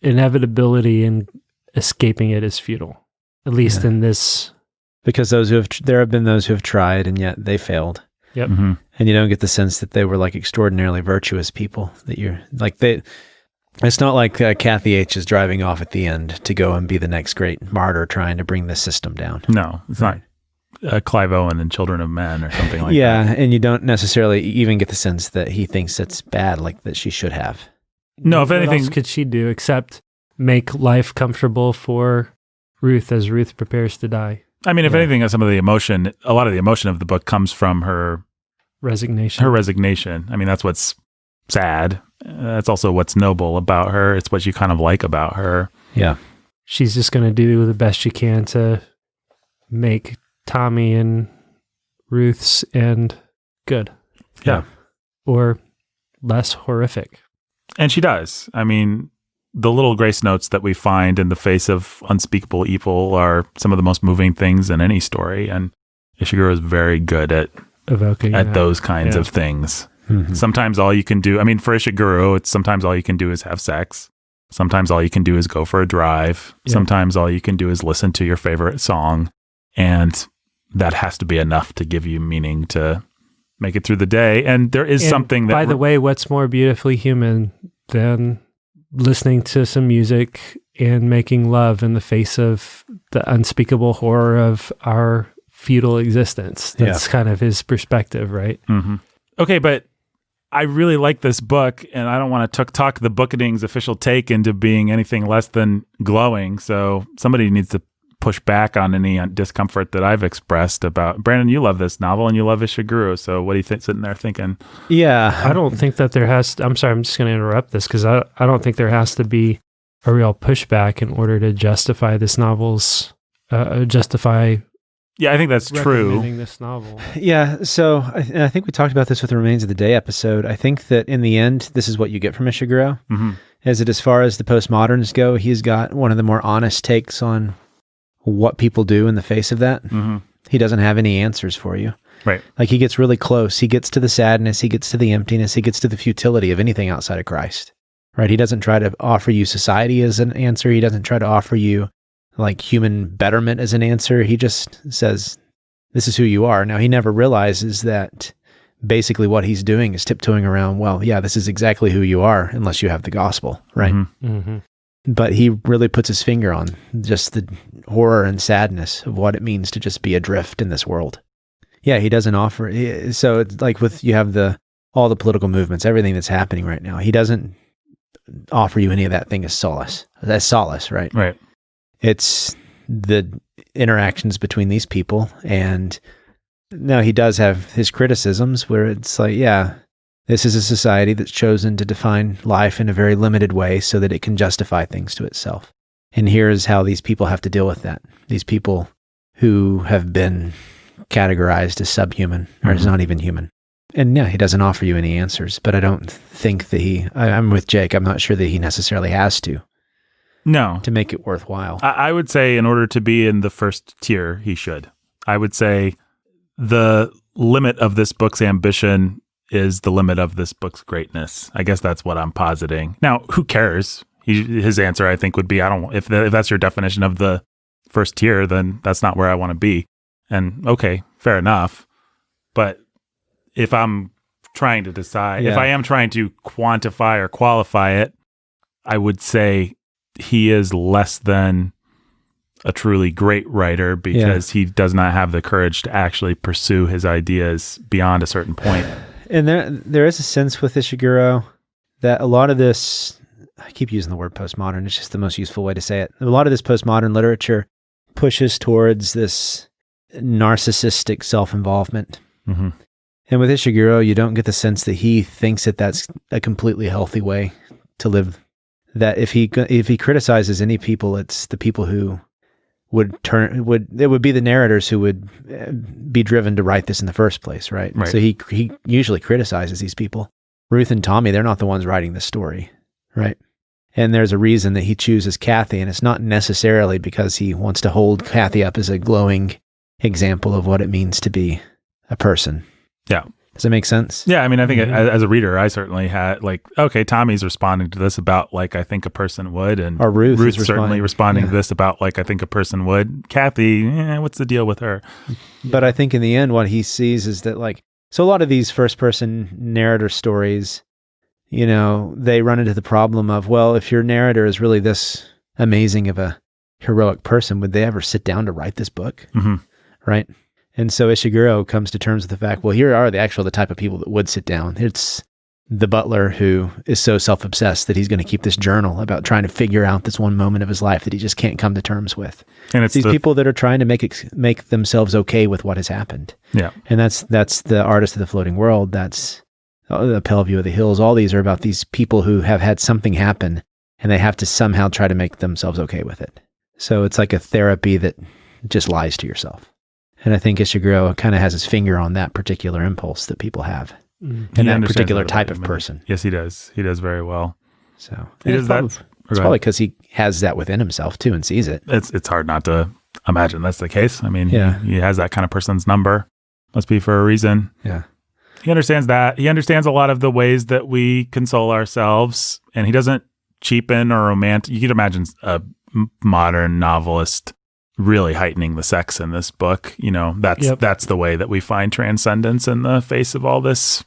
inevitability in escaping it is futile, at least in this. Because there have been those who have tried and yet they failed. Yep. Mm-hmm. And you don't get the sense that they were like extraordinarily virtuous people, that you're like it's not like Kathy H is driving off at the end to go and be the next great martyr trying to bring the system down. No, it's not Clive Owen and Children of Men or something like that. Yeah, and you don't necessarily even get the sense that he thinks it's bad, like that she should have. No, if what anything, else could she do except make life comfortable for Ruth as Ruth prepares to die? I mean, if anything, a lot of the emotion of the book comes from her resignation. I mean, that's what's sad. That's also what's noble about her. It's what you kind of like about her. Yeah. She's just going to do the best she can to make Tommy and Ruth's end good. Yeah. Or less horrific. And she does. I mean, the little grace notes that we find in the face of unspeakable evil are some of the most moving things in any story. And Ishiguro is very good at evoking those kinds of things. Mm-hmm. Sometimes all you can do, I mean, for Ishiguro, it's sometimes all you can do is have sex. Sometimes all you can do is go for a drive. Yeah. Sometimes all you can do is listen to your favorite song. And that has to be enough to give you meaning to make it through the day. And there is something that... By the way, what's more beautifully human than listening to some music and making love in the face of the unspeakable horror of our feudal existence? That's kind of his perspective, right? Mm-hmm. Okay, but I really like this book, and I don't want to talk the Bookening's official take into being anything less than glowing. So somebody needs to push back on any discomfort that I've expressed about. Brandon, you love this novel, and you love Ishiguro. So what do you think? Sitting there thinking? Yeah, I don't think that there has. I'm sorry, I'm just going to interrupt this because I don't think there has to be a real pushback in order to justify this novel's Yeah, I think that's true. Recommending this novel. Yeah, so I think we talked about this with the Remains of the Day episode. I think that in the end, this is what you get from Ishiguro. Mm-hmm. As far as the postmoderns go, he's got one of the more honest takes on what people do in the face of that. Mm-hmm. He doesn't have any answers for you. Right. Like he gets really close. He gets to the sadness. He gets to the emptiness. He gets to the futility of anything outside of Christ. Right. He doesn't try to offer you society as an answer. He doesn't try to offer you like human betterment as an answer. He just says, this is who you are. Now, he never realizes that basically what he's doing is tiptoeing around, well, yeah, this is exactly who you are unless you have the gospel, right? Mm-hmm. Mm-hmm. But he really puts his finger on just the horror and sadness of what it means to just be adrift in this world. Yeah, he doesn't offer. So it's like you have all the political movements, everything that's happening right now. He doesn't offer you any of that thing as solace. That's solace, right? Right. It's the interactions between these people. And now he does have his criticisms where it's like, yeah, this is a society that's chosen to define life in a very limited way so that it can justify things to itself. And here's how these people have to deal with that. These people who have been categorized as subhuman or as not even human. And yeah, he doesn't offer you any answers, but I don't think that I'm with Jake. I'm not sure that he necessarily has to. No. To make it worthwhile. I would say in order to be in the first tier, he should. I would say the limit of this book's ambition is the limit of this book's greatness. I guess that's what I'm positing. Now, who cares? His answer, I think, would be, if that's your definition of the first tier, then that's not where I want to be. And okay, fair enough. But if I'm trying to decide, if I am trying to quantify or qualify it, I would say he is less than a truly great writer because he does not have the courage to actually pursue his ideas beyond a certain point. And there is a sense with Ishiguro that a lot of this, I keep using the word postmodern, it's just the most useful way to say it. A lot of this postmodern literature pushes towards this narcissistic self-involvement. Mm-hmm. And with Ishiguro, you don't get the sense that he thinks that that's a completely healthy way to live. That if he criticizes any people, it's the people who it would be the narrators who would be driven to write this in the first place, right? So he usually criticizes these people. Ruth and Tommy, they're not the ones writing the story, right? And there's a reason that he chooses Kathy, and it's not necessarily because he wants to hold Kathy up as a glowing example of what it means to be a person. Yeah. Does that make sense? Yeah, I mean, I think as a reader, I certainly had like, okay, Tommy's responding to this about like I think a person would, and Or Ruth's certainly responding to this about like I think a person would. Kathy, what's the deal with her? But I think in the end, what he sees is that like, so a lot of these first-person narrator stories, you know, they run into the problem of, well, if your narrator is really this amazing of a heroic person, would they ever sit down to write this book? Mm-hmm. Right? And so Ishiguro comes to terms with the fact, well, here are the type of people that would sit down. It's the butler who is so self-obsessed that he's going to keep this journal about trying to figure out this one moment of his life that he just can't come to terms with. And it's these people that are trying to make themselves okay with what has happened. Yeah. And that's the Artist of the Floating World. That's the Pale View of the Hills. All these are about these people who have had something happen and they have to somehow try to make themselves okay with it. So it's like a therapy that just lies to yourself. And I think Ishiguro kind of has his finger on that particular impulse that people have. And that particular type of person. Yes, he does. He does very well. So he does that. It's probably because he has that within himself too and sees it. It's hard not to imagine that's the case. I mean, he has that kind of person's number. Must be for a reason. Yeah. He understands that. He understands a lot of the ways that we console ourselves, and he doesn't cheapen or romantic. You could imagine a modern novelist really heightening the sex in this book. You know, that's the way that we find transcendence in the face of all this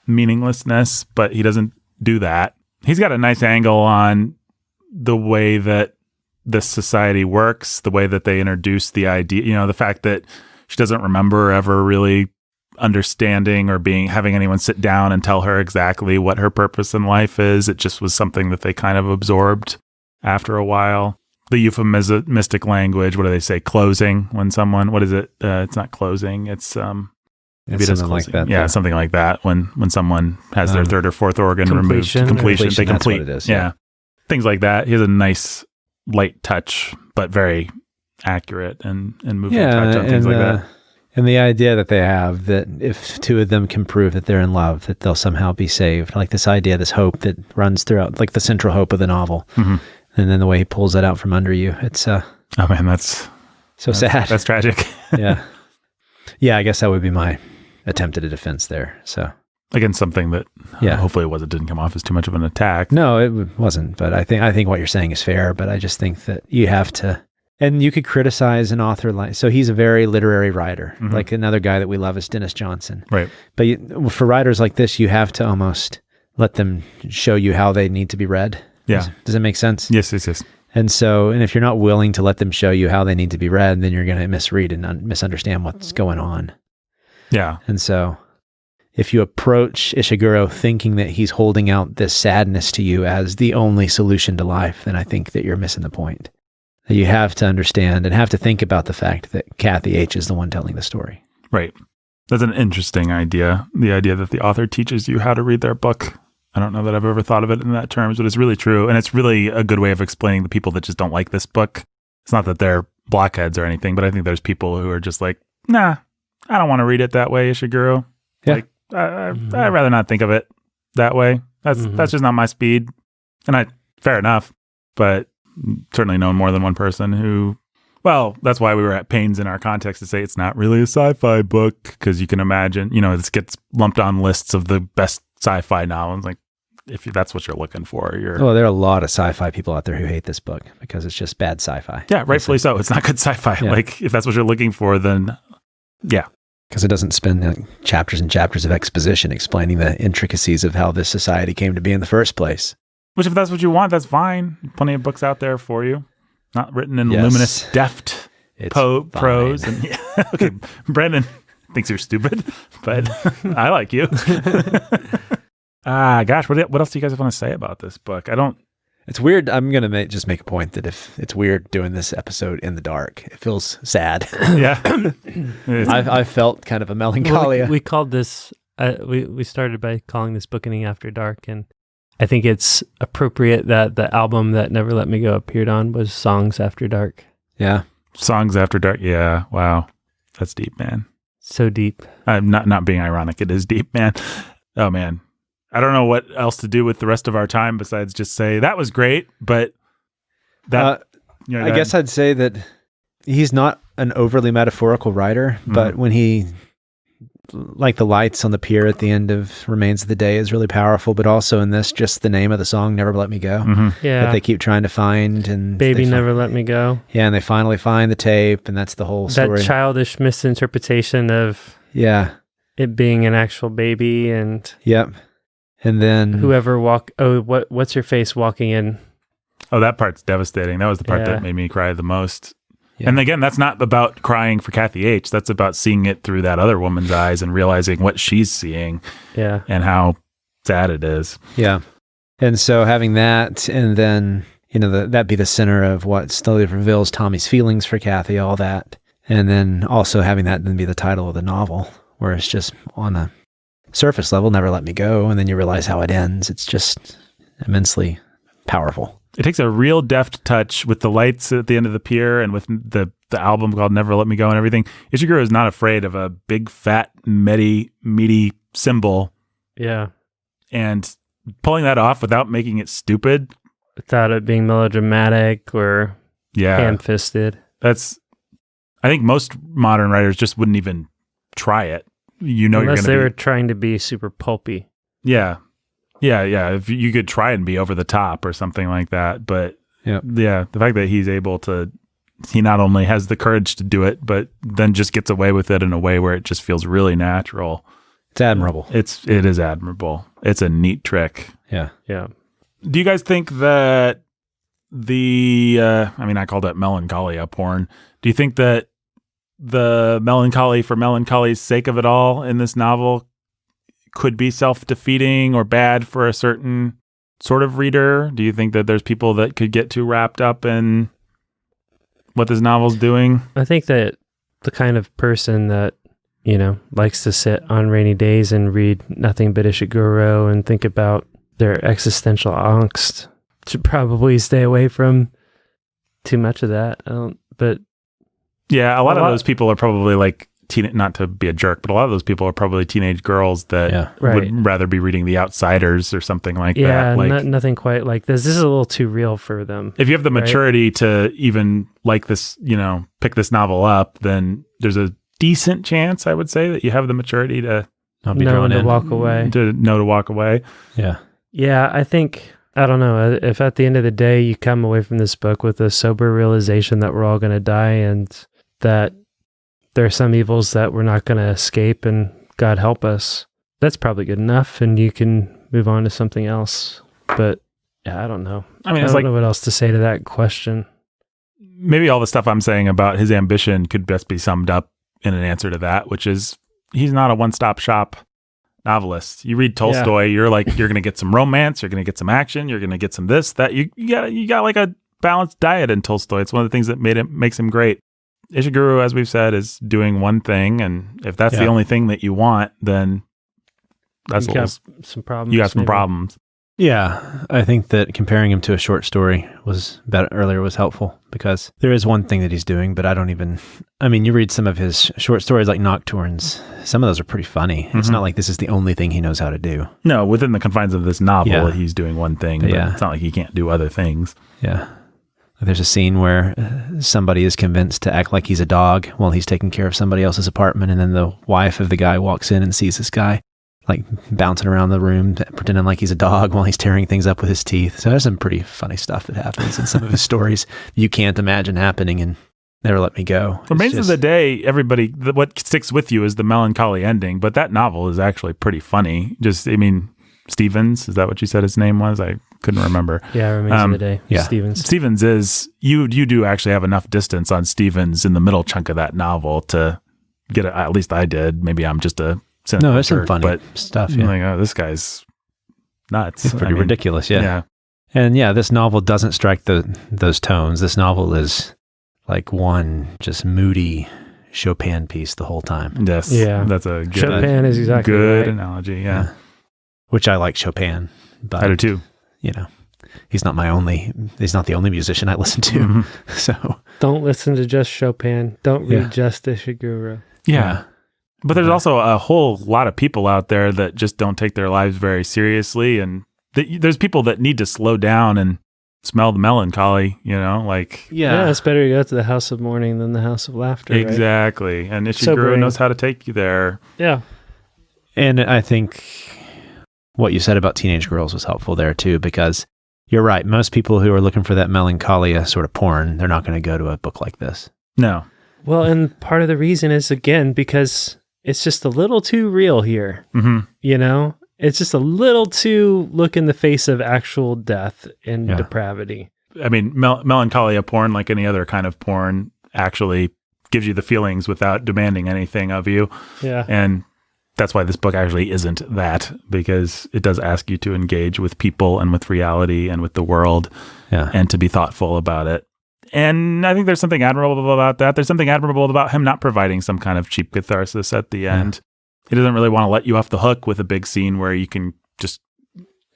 meaninglessness, but he doesn't do that. He's got a nice angle on the way that this society works, the way that they introduce the idea, you know, the fact that she doesn't remember ever really understanding or having anyone sit down and tell her exactly what her purpose in life is. It just was something that they kind of absorbed after a while. The euphemistic language, what do they say? Closing when someone, what is it? It's not closing. It's maybe it is something like that. Yeah, something like that. When someone has their third or fourth organ removed, completion, they complete. That's what it is, yeah, things like that. He has a nice light touch, but very accurate and moving touch on things like that. And the idea that they have that if two of them can prove that they're in love, that they'll somehow be saved. Like this idea, this hope that runs throughout, like the central hope of the novel. Mm-hmm. And then the way he pulls that out from under you, it's oh man, that's sad. That's tragic. Yeah. I guess that would be my attempt at a defense there. So again, something that hopefully it didn't come off as too much of an attack. No, it wasn't. But I think what you're saying is fair. But I just think that you have to, and you could criticize an author like, so he's a very literary writer. Mm-hmm. Like another guy that we love is Dennis Johnson. Right. But for writers like this, you have to almost let them show you how they need to be read. Yeah. Does that make sense? Yes. And if you're not willing to let them show you how they need to be read, then you're going to misread and misunderstand what's going on. Yeah. And so if you approach Ishiguro thinking that he's holding out this sadness to you as the only solution to life, then I think that you're missing the point. That you have to understand and have to think about the fact that Kathy H. is the one telling the story. Right. That's an interesting idea. The idea that the author teaches you how to read their book. I don't know that I've ever thought of it in that terms, but it's really true. And it's really a good way of explaining the people that just don't like this book. It's not that they're blockheads or anything, but I think there's people who are just like, nah, I don't want to read it that way, Ishiguro. Yeah. Like, I'd rather not think of it that way. That's just not my speed. And fair enough, but certainly known more than one person who, well, that's why we were at pains in our context to say it's not really a sci-fi book, because you can imagine, this gets lumped on lists of the best sci-fi novels. Like, if that's what you're looking for, there are a lot of sci-fi people out there who hate this book because it's just bad sci-fi. Yeah, rightfully so. It's not good sci-fi. Yeah. Like, if that's what you're looking for, then yeah. Because it doesn't spend chapters and chapters of exposition explaining the intricacies of how this society came to be in the first place. Which, if that's what you want, that's fine. Plenty of books out there for you. Not written in luminous, deft prose. And, okay, Brandon thinks you're stupid, but I like you. Gosh, what else do you guys want to say about this book? It's weird. I'm going to just make a point that if it's weird doing this episode in the dark, it feels sad. Yeah. I felt kind of a melancholia. Well, we called this, we started by calling this Bookening After Dark, and I think it's appropriate that the album that Never Let Me Go appeared on was Songs After Dark. Yeah. Songs After Dark. Yeah. Wow. That's deep, man. So deep. I'm not being ironic. It is deep, man. Oh, man. I don't know what else to do with the rest of our time besides just say that was great, but that I guess I'd say that he's not an overly metaphorical writer, but when he, like the lights on the pier at the end of Remains of the Day is really powerful, but also in this, just the name of the song, Never Let Me Go, that they keep trying to find. And Baby Never Let Me Go. Yeah, and they finally find the tape, and that's the whole story. That childish misinterpretation of it being an actual baby, and and then whoever what's your face walking in. Oh, that part's devastating. That was the part that made me cry the most. Yeah. And again, that's not about crying for Kathy H. That's about seeing it through that other woman's eyes and realizing what she's seeing and how sad it is. Yeah. And so having that, and then, that be the center of what slowly reveals Tommy's feelings for Kathy, all that. And then also having that then be the title of the novel, where it's just on a surface level, Never Let Me Go. And then you realize how it ends. It's just immensely powerful. It takes a real deft touch with the lights at the end of the pier and with the album called Never Let Me Go and everything. Ishiguro is not afraid of a big, fat, meaty symbol. Yeah. And pulling that off without making it stupid. Without it being melodramatic or ham-fisted. I think most modern writers just wouldn't even try it. Unless they were trying to be super pulpy. Yeah. Yeah. If you could try and be over the top or something like that, but the fact that he's able to, he not only has the courage to do it, but then just gets away with it in a way where it just feels really natural. It's admirable. It is admirable. It's a neat trick. Yeah. Yeah. Do you guys think that I call that melancholia porn. Do you think that the melancholy for melancholy's sake of it all in this novel could be self-defeating or bad for a certain sort of reader? Do you think that there's people that could get too wrapped up in what this novel's doing? I think that the kind of person that, likes to sit on rainy days and read nothing but Ishiguro and think about their existential angst should probably stay away from too much of that. But yeah, a lot of those people are probably like not to be a jerk, but a lot of those people are probably teenage girls that would rather be reading The Outsiders or something like that. Yeah, nothing quite like this. This is a little too real for them. If you have the maturity to even like this, pick this novel up, then there's a decent chance, I would say, that you have the maturity to not be drawn in. Walk away. To know to walk away. Yeah. Yeah, I think, I don't know, if at the end of the day you come away from this book with a sober realization that we're all going to die and that there are some evils that we're not going to escape and God help us, that's probably good enough and you can move on to something else. But yeah, I don't know. I don't know what else to say to that question. Maybe all the stuff I'm saying about his ambition could best be summed up in an answer to that, which is he's not a one-stop shop novelist. You read Tolstoy, you're going to get some romance, you're going to get some action, you're going to get some this, that. You got like a balanced diet in Tolstoy. It's one of the things that makes him great. Ishiguro, as we've said, is doing one thing, and if that's the only thing that you want, then that's some problems. You got some problems. Yeah, I think that comparing him to a short story was helpful because there is one thing that he's doing, but you read some of his short stories like Nocturnes, some of those are pretty funny. Mm-hmm. It's not like this is the only thing he knows how to do. No, within the confines of this novel, he's doing one thing, but it's not like he can't do other things. Yeah. There's a scene where somebody is convinced to act like he's a dog while he's taking care of somebody else's apartment, and then the wife of the guy walks in and sees this guy like bouncing around the room, pretending like he's a dog while he's tearing things up with his teeth. So there's some pretty funny stuff that happens in some of his stories you can't imagine happening in Never Let Me Go. Remains of the Day, what sticks with you is the melancholy ending, but that novel is actually pretty funny. Stevens, is that what you said his name was? I couldn't remember. Yeah, Remains of the Day. Yeah. Stevens is, you do actually have enough distance on Stevens in the middle chunk of that novel to get it. At least I did. Maybe I'm just a cynical there's jerk, some funny but stuff. I'm like, oh, this guy's nuts. It's pretty ridiculous. Yeah. And this novel doesn't strike those tones. This novel is like one just moody Chopin piece the whole time. Yes. Yeah. That's a good, Chopin is exactly good right. analogy. Yeah. Which I like Chopin, but I do too. He's not the only musician I listen to. Mm-hmm. So don't listen to just Chopin. Don't read just Ishiguro. Yeah. But there's also a whole lot of people out there that just don't take their lives very seriously. And there's people that need to slow down and smell the melancholy, like... Yeah, it's better to go to the house of mourning than the house of laughter, exactly. Right? And Ishiguro knows how to take you there. Yeah. And I think what you said about teenage girls was helpful there too, because you're right. Most people who are looking for that melancholia sort of porn, they're not going to go to a book like this. No. Well, and part of the reason is, again, because it's just a little too real here. Mm-hmm. It's just a little too look in the face of actual death and depravity. I mean, melancholia porn, like any other kind of porn, actually gives you the feelings without demanding anything of you. Yeah. And that's why this book actually isn't that, because it does ask you to engage with people and with reality and with the world and to be thoughtful about it. And I think there's something admirable about that. There's something admirable about him not providing some kind of cheap catharsis at the end. He doesn't really want to let you off the hook with a big scene where you can just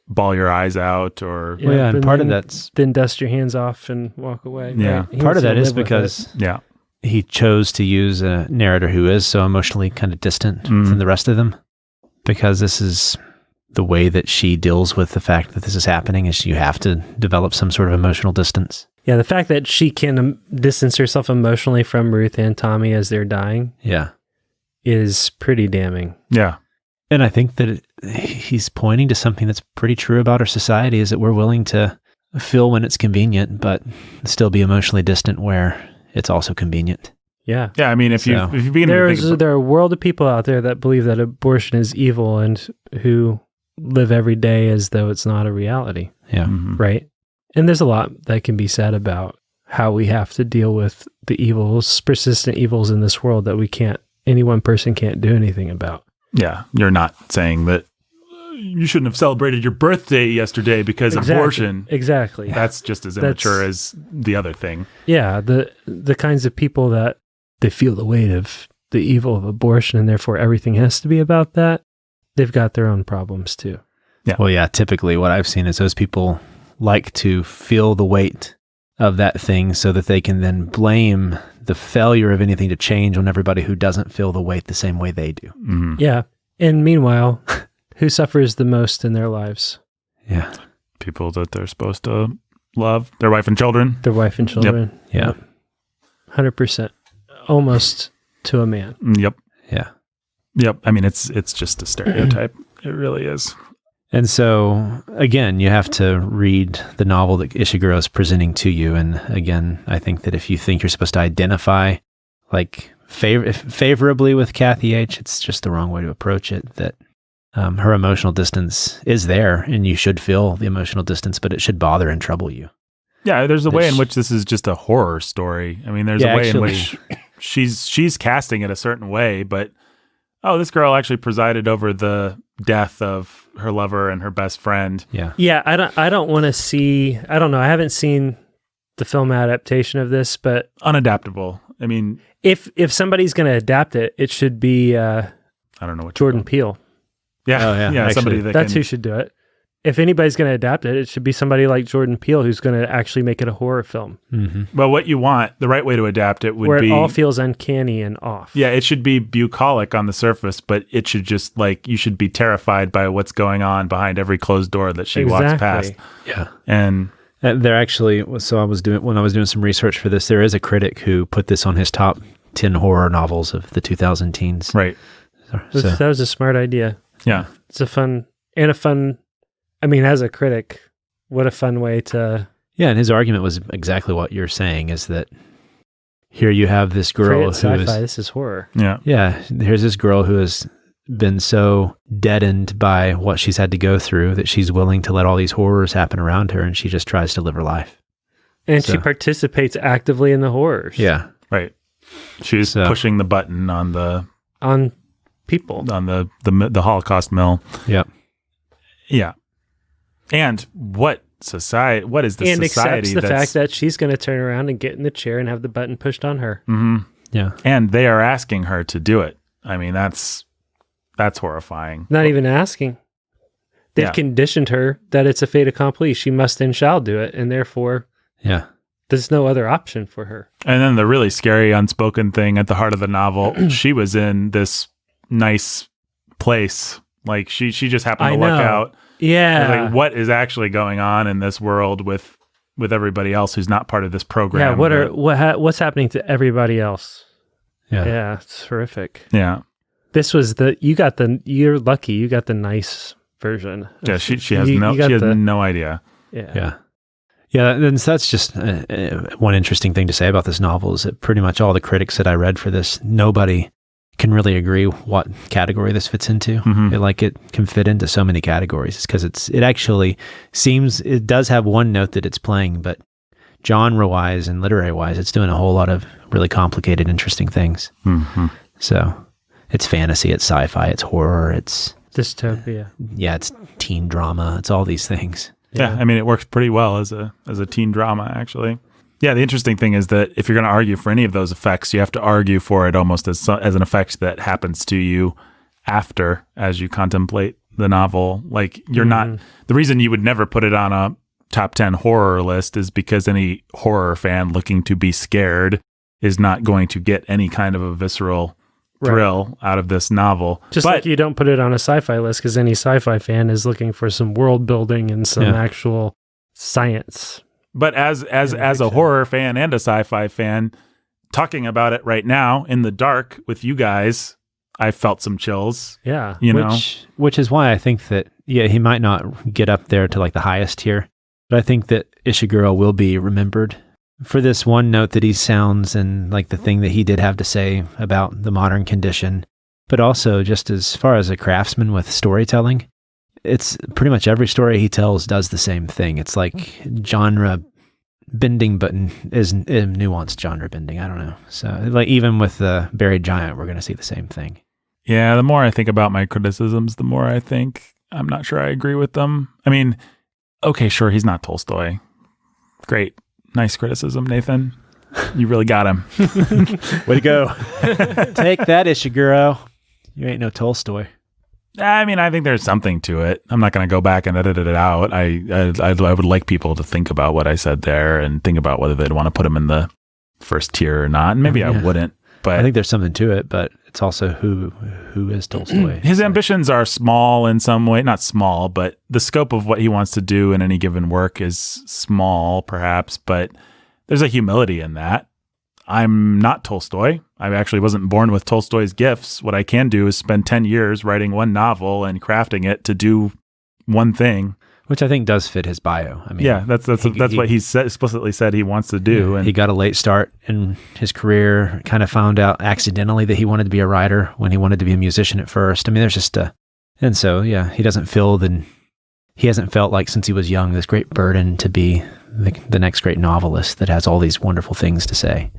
bawl your eyes out or... and part of that's... Then dust your hands off and walk away. Yeah. Right? Part of that is because he chose to use a narrator who is so emotionally kind of distant from the rest of them, because this is the way that she deals with the fact that this is happening, is you have to develop some sort of emotional distance. Yeah, the fact that she can distance herself emotionally from Ruth and Tommy as they're dying is pretty damning. Yeah. And I think that he's pointing to something that's pretty true about our society, is that we're willing to feel when it's convenient, but still be emotionally distant where it's also convenient. Yeah. Yeah, I mean, if you begin to think... There are a world of people out there that believe that abortion is evil and who live every day as though it's not a reality. Yeah. Mm-hmm. Right? And there's a lot that can be said about how we have to deal with the evils, persistent evils in this world that any one person can't do anything about. Yeah. You're not saying that you shouldn't have celebrated your birthday yesterday because of abortion. Exactly. That's just as immature as the other thing. Yeah. The kinds of people that they feel the weight of the evil of abortion and therefore everything has to be about that, they've got their own problems too. Yeah. Well, yeah, typically what I've seen is those people like to feel the weight of that thing so that they can then blame the failure of anything to change on everybody who doesn't feel the weight the same way they do. Mm-hmm. Yeah. And meanwhile, who suffers the most in their lives? Yeah. People that they're supposed to love, their wife and children. Their wife and children. Yep. 100%. Almost to a man. Yep. Yeah. Yep. I mean, it's just a stereotype. It really is. And so, again, you have to read the novel that Ishiguro is presenting to you. And again, I think that if you think you're supposed to identify like favorably with Kathy H., it's just the wrong way to approach it. That her emotional distance is there, and you should feel the emotional distance, but it should bother and trouble you. Yeah, there's a way in which this is just a horror story. I mean, there's a way in which she's casting it a certain way, but this girl actually presided over the death of her lover and her best friend. Yeah. Yeah, I don't want to see, I don't know, I haven't seen the film adaptation of this, but unadaptable. I mean, if somebody's going to adapt it, it should be I don't know what Jordan Peele. Yeah. Actually, somebody that's who should do it. If anybody's going to adapt it, it should be somebody like Jordan Peele who's going to actually make it a horror film. Mm-hmm. Well, what you want, the right way to adapt it would where be... it all feels uncanny and off. Yeah, it should be bucolic on the surface, but it should just, you should be terrified by what's going on behind every closed door that she walks past. Yeah. And... there actually, when I was doing some research for this, there is a critic who put this on his top 10 horror novels of the 2000 teens. Right. So, that was a smart idea. Yeah. It's a fun, I mean, as a critic, what a fun way to... Yeah, and his argument was exactly what you're saying, is that here you have this girl who sci-fi, this is horror. Yeah. Yeah, here's this girl who has been so deadened by what she's had to go through that she's willing to let all these horrors happen around her, and she just tries to live her life. And she participates actively in the horrors. Yeah. Right. She's pushing the button on people. On the Holocaust mill. Yep. Yeah. And what is the society and accepts the fact that she's going to turn around and get in the chair and have the button pushed on her. Mm-hmm. Yeah. And they are asking her to do it. I mean, that's horrifying. Not even asking. They've conditioned her that it's a fait accompli. She must and shall do it. And therefore, there's no other option for her. And then the really scary unspoken thing at the heart of the novel, she was in this nice place. Like she just happened to know. look out. Yeah. Like, what is actually going on in this world with everybody else who's not part of this program? Yeah. What's happening to everybody else? Yeah. Yeah. It's horrific. Yeah. This was you're lucky. You got the nice version. Yeah. She has no idea. Yeah. Yeah. Yeah, and that's just one interesting thing to say about this novel is that pretty much all the critics that I read for this, nobody can really agree what category this fits into. Mm-hmm. It can fit into so many categories. It's because it actually seems, it does have one note that it's playing, but genre-wise and literary-wise, it's doing a whole lot of really complicated, interesting things. Mm-hmm. So it's fantasy, it's sci-fi, it's horror, it's... Dystopia. Yeah, it's teen drama, it's all these things. Yeah, I mean, it works pretty well as a teen drama, actually. Yeah, the interesting thing is that if you're going to argue for any of those effects, you have to argue for it almost as an effect that happens to you after, as you contemplate the novel. Like, you're not... The reason you would never put it on a top 10 horror list is because any horror fan looking to be scared is not going to get any kind of a visceral thrill out of this novel. Just like you don't put it on a sci-fi list because any sci-fi fan is looking for some world building and some actual science. But as a horror fan and a sci-fi fan, talking about it right now in the dark with you guys, I felt some chills. Yeah. Which is why I think that, he might not get up there to like the highest tier, but I think that Ishiguro will be remembered for this one note that he sounds and like the thing that he did have to say about the modern condition, but also just as far as a craftsman with storytelling, it's pretty much every story he tells does the same thing. It's like genre bending, but is nuanced genre bending. I don't know. So like even with the Buried Giant, we're going to see the same thing. Yeah, the more I think about my criticisms, the more I think I'm not sure I agree with them. I mean, okay, sure, he's not Tolstoy. Great. Nice criticism, Nathan. You really got him. Way to go. Take that, Ishiguro. You ain't no Tolstoy. I mean, I think there's something to it. I'm not going to go back and edit it out. I would like people to think about what I said there and think about whether they'd want to put him in the first tier or not. And maybe I wouldn't. But I think there's something to it, but it's also who is Tolstoy. His ambitions are small in some way. Not small, but the scope of what he wants to do in any given work is small, perhaps. But there's a humility in that. I'm not Tolstoy. I actually wasn't born with Tolstoy's gifts. What I can do is spend 10 years writing one novel and crafting it to do one thing. Which I think does fit his bio. I mean, yeah, that's what he explicitly said he wants to do. And he got a late start in his career, kind of found out accidentally that he wanted to be a writer when he wanted to be a musician at first. I mean, there's just and so, he doesn't feel he hasn't felt like since he was young, this great burden to be the next great novelist that has all these wonderful things to say.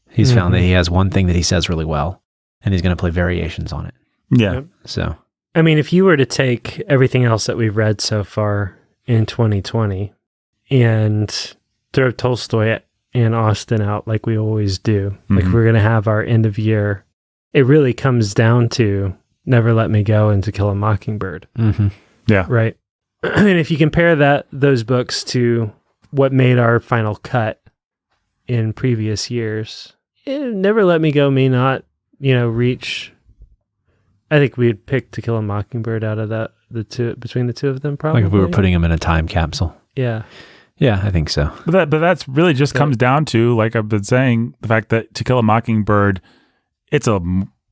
He's found that he has one thing that he says really well, and he's going to play variations on it. Yeah. Yep. So... I mean, if you were to take everything else that we've read so far in 2020 and throw Tolstoy and Austen out like we always do, like we're going to have our end of year, it really comes down to Never Let Me Go and To Kill a Mockingbird. Mm-hmm. Yeah. Right. And if you compare those books to what made our final cut in previous years, Never Let Me Go may not, reach... I think we'd pick To Kill a Mockingbird out of between the two of them, probably. Like if we were putting them in a time capsule. Yeah. Yeah, I think so. But that's really just comes down to, like I've been saying, the fact that To Kill a Mockingbird, it's a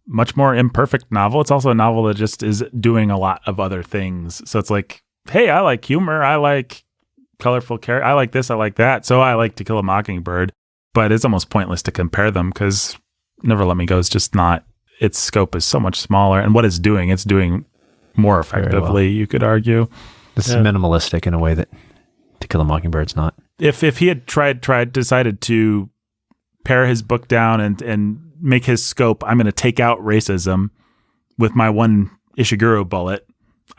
much more imperfect novel. It's also a novel that just is doing a lot of other things. So it's like, hey, I like humor. I like colorful character. I like this. I like that. So I like To Kill a Mockingbird. But it's almost pointless to compare them because Never Let Me Go is just not... Its scope is so much smaller, and what it's doing more effectively, you could argue. This is minimalistic in a way that To Kill a Mockingbird's not. If he had decided to pare his book down and make his scope, I'm going to take out racism with my one Ishiguro bullet,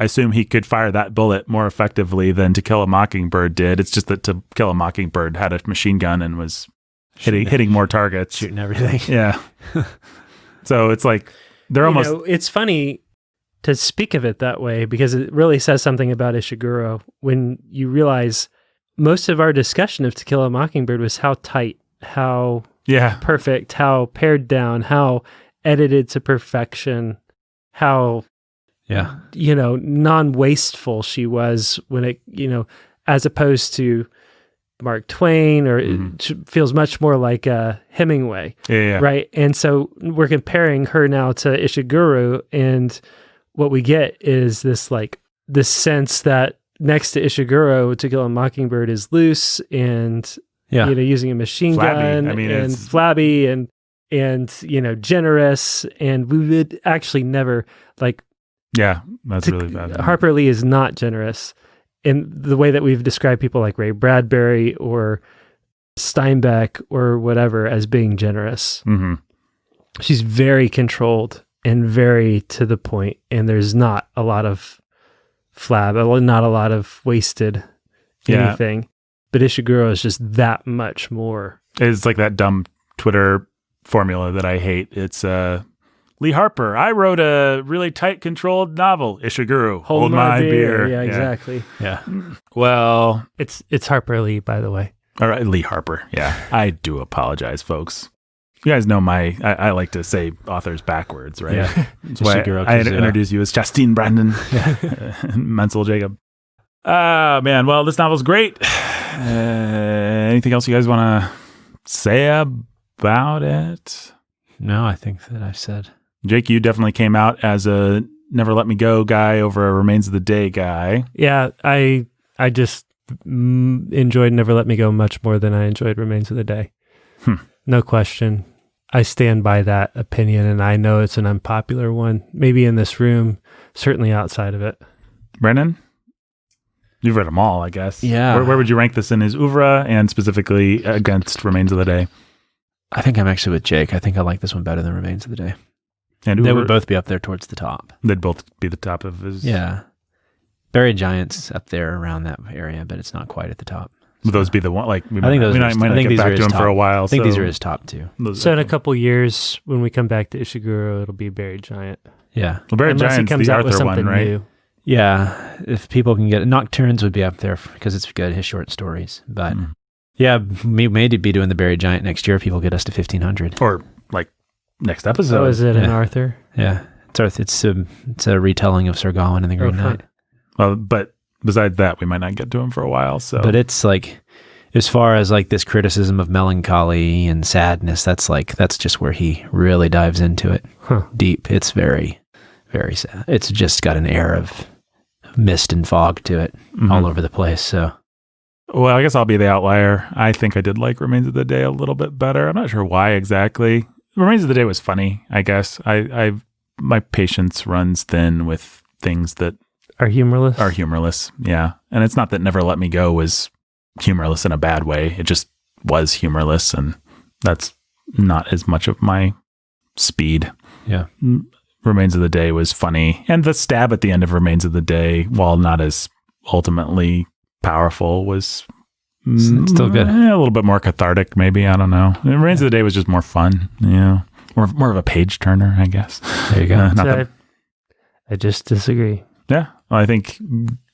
I assume he could fire that bullet more effectively than To Kill a Mockingbird did. It's just that To Kill a Mockingbird had a machine gun and was hitting more targets. Shooting everything. Yeah. So it's like they're almost... it's funny to speak of it that way because it really says something about Ishiguro when you realize most of our discussion of To Kill a Mockingbird was how tight, how perfect, how pared down, how edited to perfection how Yeah. non-wasteful she was when it, as opposed to Mark Twain, or it feels much more like Hemingway. Yeah. Right. And so we're comparing her now to Ishiguro, and what we get is this sense that next to Ishiguro, To Kill a Mockingbird is loose and using a machine Flabby. gun, and flabby and generous, and we would actually never that's really bad. Harper Lee is not generous in the way that we've described people like Ray Bradbury or Steinbeck or whatever as being generous. Mm-hmm. She's very controlled and very to the point, and there's not a lot of flab, not a lot of wasted anything. But Ishiguro is just that much more. It's like that dumb Twitter formula that I hate. It's Lee Harper, I wrote a really tight, controlled novel. Ishiguro, hold my beer. Yeah, exactly. Yeah. Well, it's Harper Lee, by the way. All right, Lee Harper. Yeah, I do apologize, folks. You guys know I like to say authors backwards, right? Yeah. That's why I introduce you as Justine Brandon, Menzel Jacob. Man, well, this novel's great. Anything else you guys want to say about it? No, I think that I've said. Jake, you definitely came out as a Never Let Me Go guy over a Remains of the Day guy. Yeah, I just enjoyed Never Let Me Go much more than I enjoyed Remains of the Day. No question. I stand by that opinion, and I know it's an unpopular one, maybe in this room, certainly outside of it. Brennan? You've read them all, I guess. Yeah. Where would you rank this in his oeuvre, and specifically against Remains of the Day? I think I'm actually with Jake. I think I like this one better than Remains of the Day. And they would both be up there towards the top. They'd both be the top of his... Yeah. Buried Giants up there around that area, but it's not quite at the top. Would those be the one? Like, we I think those might not get back to him for a while. I think these are his top two. So in a couple years, when we come back to Ishiguro, it'll be Buried Giant. Yeah. Well, Buried Unless Giant's he comes the out with Arthur one, something right? new. Yeah. If people can get it. Nocturnes would be up there because it's good, his short stories. But yeah, we may be doing the Buried Giant next year if people get us to 1,500. Or like next episode. So is it an Arthur? Yeah. It's a retelling of Sir Gawain and the Green Knight. Well, but besides that, we might not get to him for a while. So, but it's like, as far as like this criticism of melancholy and sadness, that's just where he really dives into it deep. It's very, very sad. It's just got an air of mist and fog to it all over the place. So, well, I guess I'll be the outlier. I think I did like Remains of the Day a little bit better. I'm not sure why exactly. Remains of the Day was funny, I guess. My patience runs thin with things that are humorless. Yeah. And it's not that Never Let Me Go was humorless in a bad way. It just was humorless, and that's not as much of my speed. Yeah. Remains of the Day was funny, and the stab at the end of Remains of the Day, while not as ultimately powerful, was still good. A little bit more cathartic, maybe. I don't know. Remains of the Day was just more fun. Yeah. More of a page turner, I guess. There you go. I just disagree. Yeah. Well, I think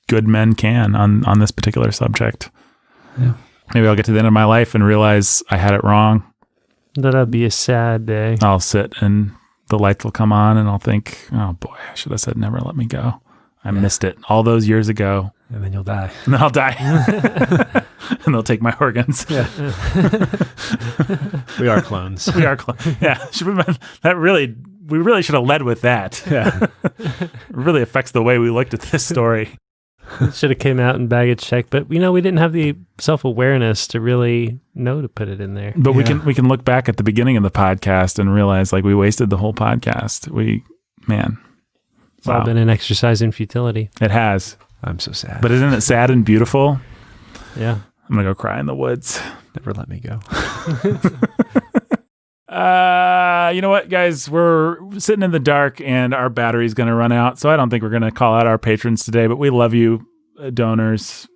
good men can on this particular subject. Yeah. Maybe I'll get to the end of my life and realize I had it wrong. That'll be a sad day. I'll sit and the lights will come on and I'll think, oh boy, I should have said Never Let Me Go. I missed it all those years ago. And then you'll die. And then I'll die. And they'll take my organs. Yeah. We are clones. We are clones. Yeah. We really should have led with that. Yeah. It really affects the way we looked at this story. It should have came out in baggage check, but we didn't have the self-awareness to really know to put it in there. But we can look back at the beginning of the podcast and realize like we wasted the whole podcast. It's all been an exercise in futility. It has. I'm so sad. But isn't it sad and beautiful? Yeah. I'm going to go cry in the woods. Never let me go. You know what, guys? We're sitting in the dark and our battery's going to run out. So I don't think we're going to call out our patrons today, but we love you, donors.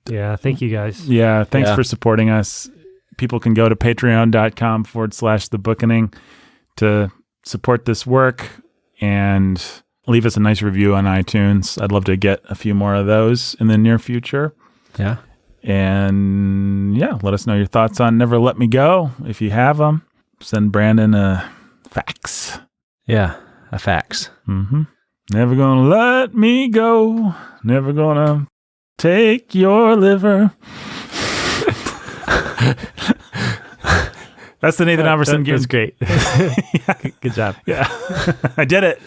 Yeah. Thank you, guys. Yeah. Thanks for supporting us. People can go to patreon.com/the Bookening to support this work and leave us a nice review on iTunes. I'd love to get a few more of those in the near future. Yeah. And let us know your thoughts on Never Let Me Go. If you have them, send Brandon a fax. Yeah. a fax. Mm-hmm. Never gonna let me go. Never gonna take your liver. That's the Nathan Alverson. That's great. Good job. Yeah, I did it.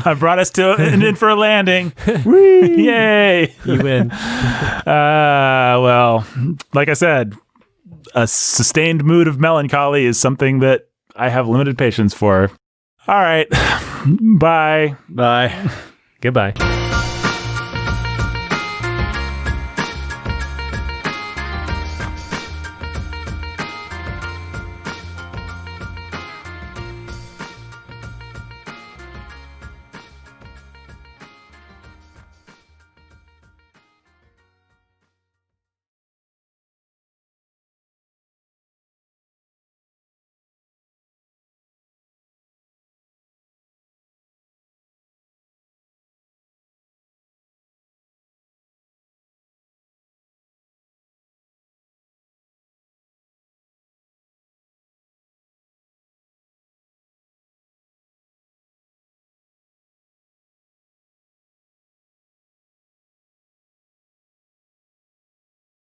I brought us in for a landing. Whee! Yay! You win. Well, like I said, a sustained mood of melancholy is something that I have limited patience for. All right. Bye. Bye. Goodbye.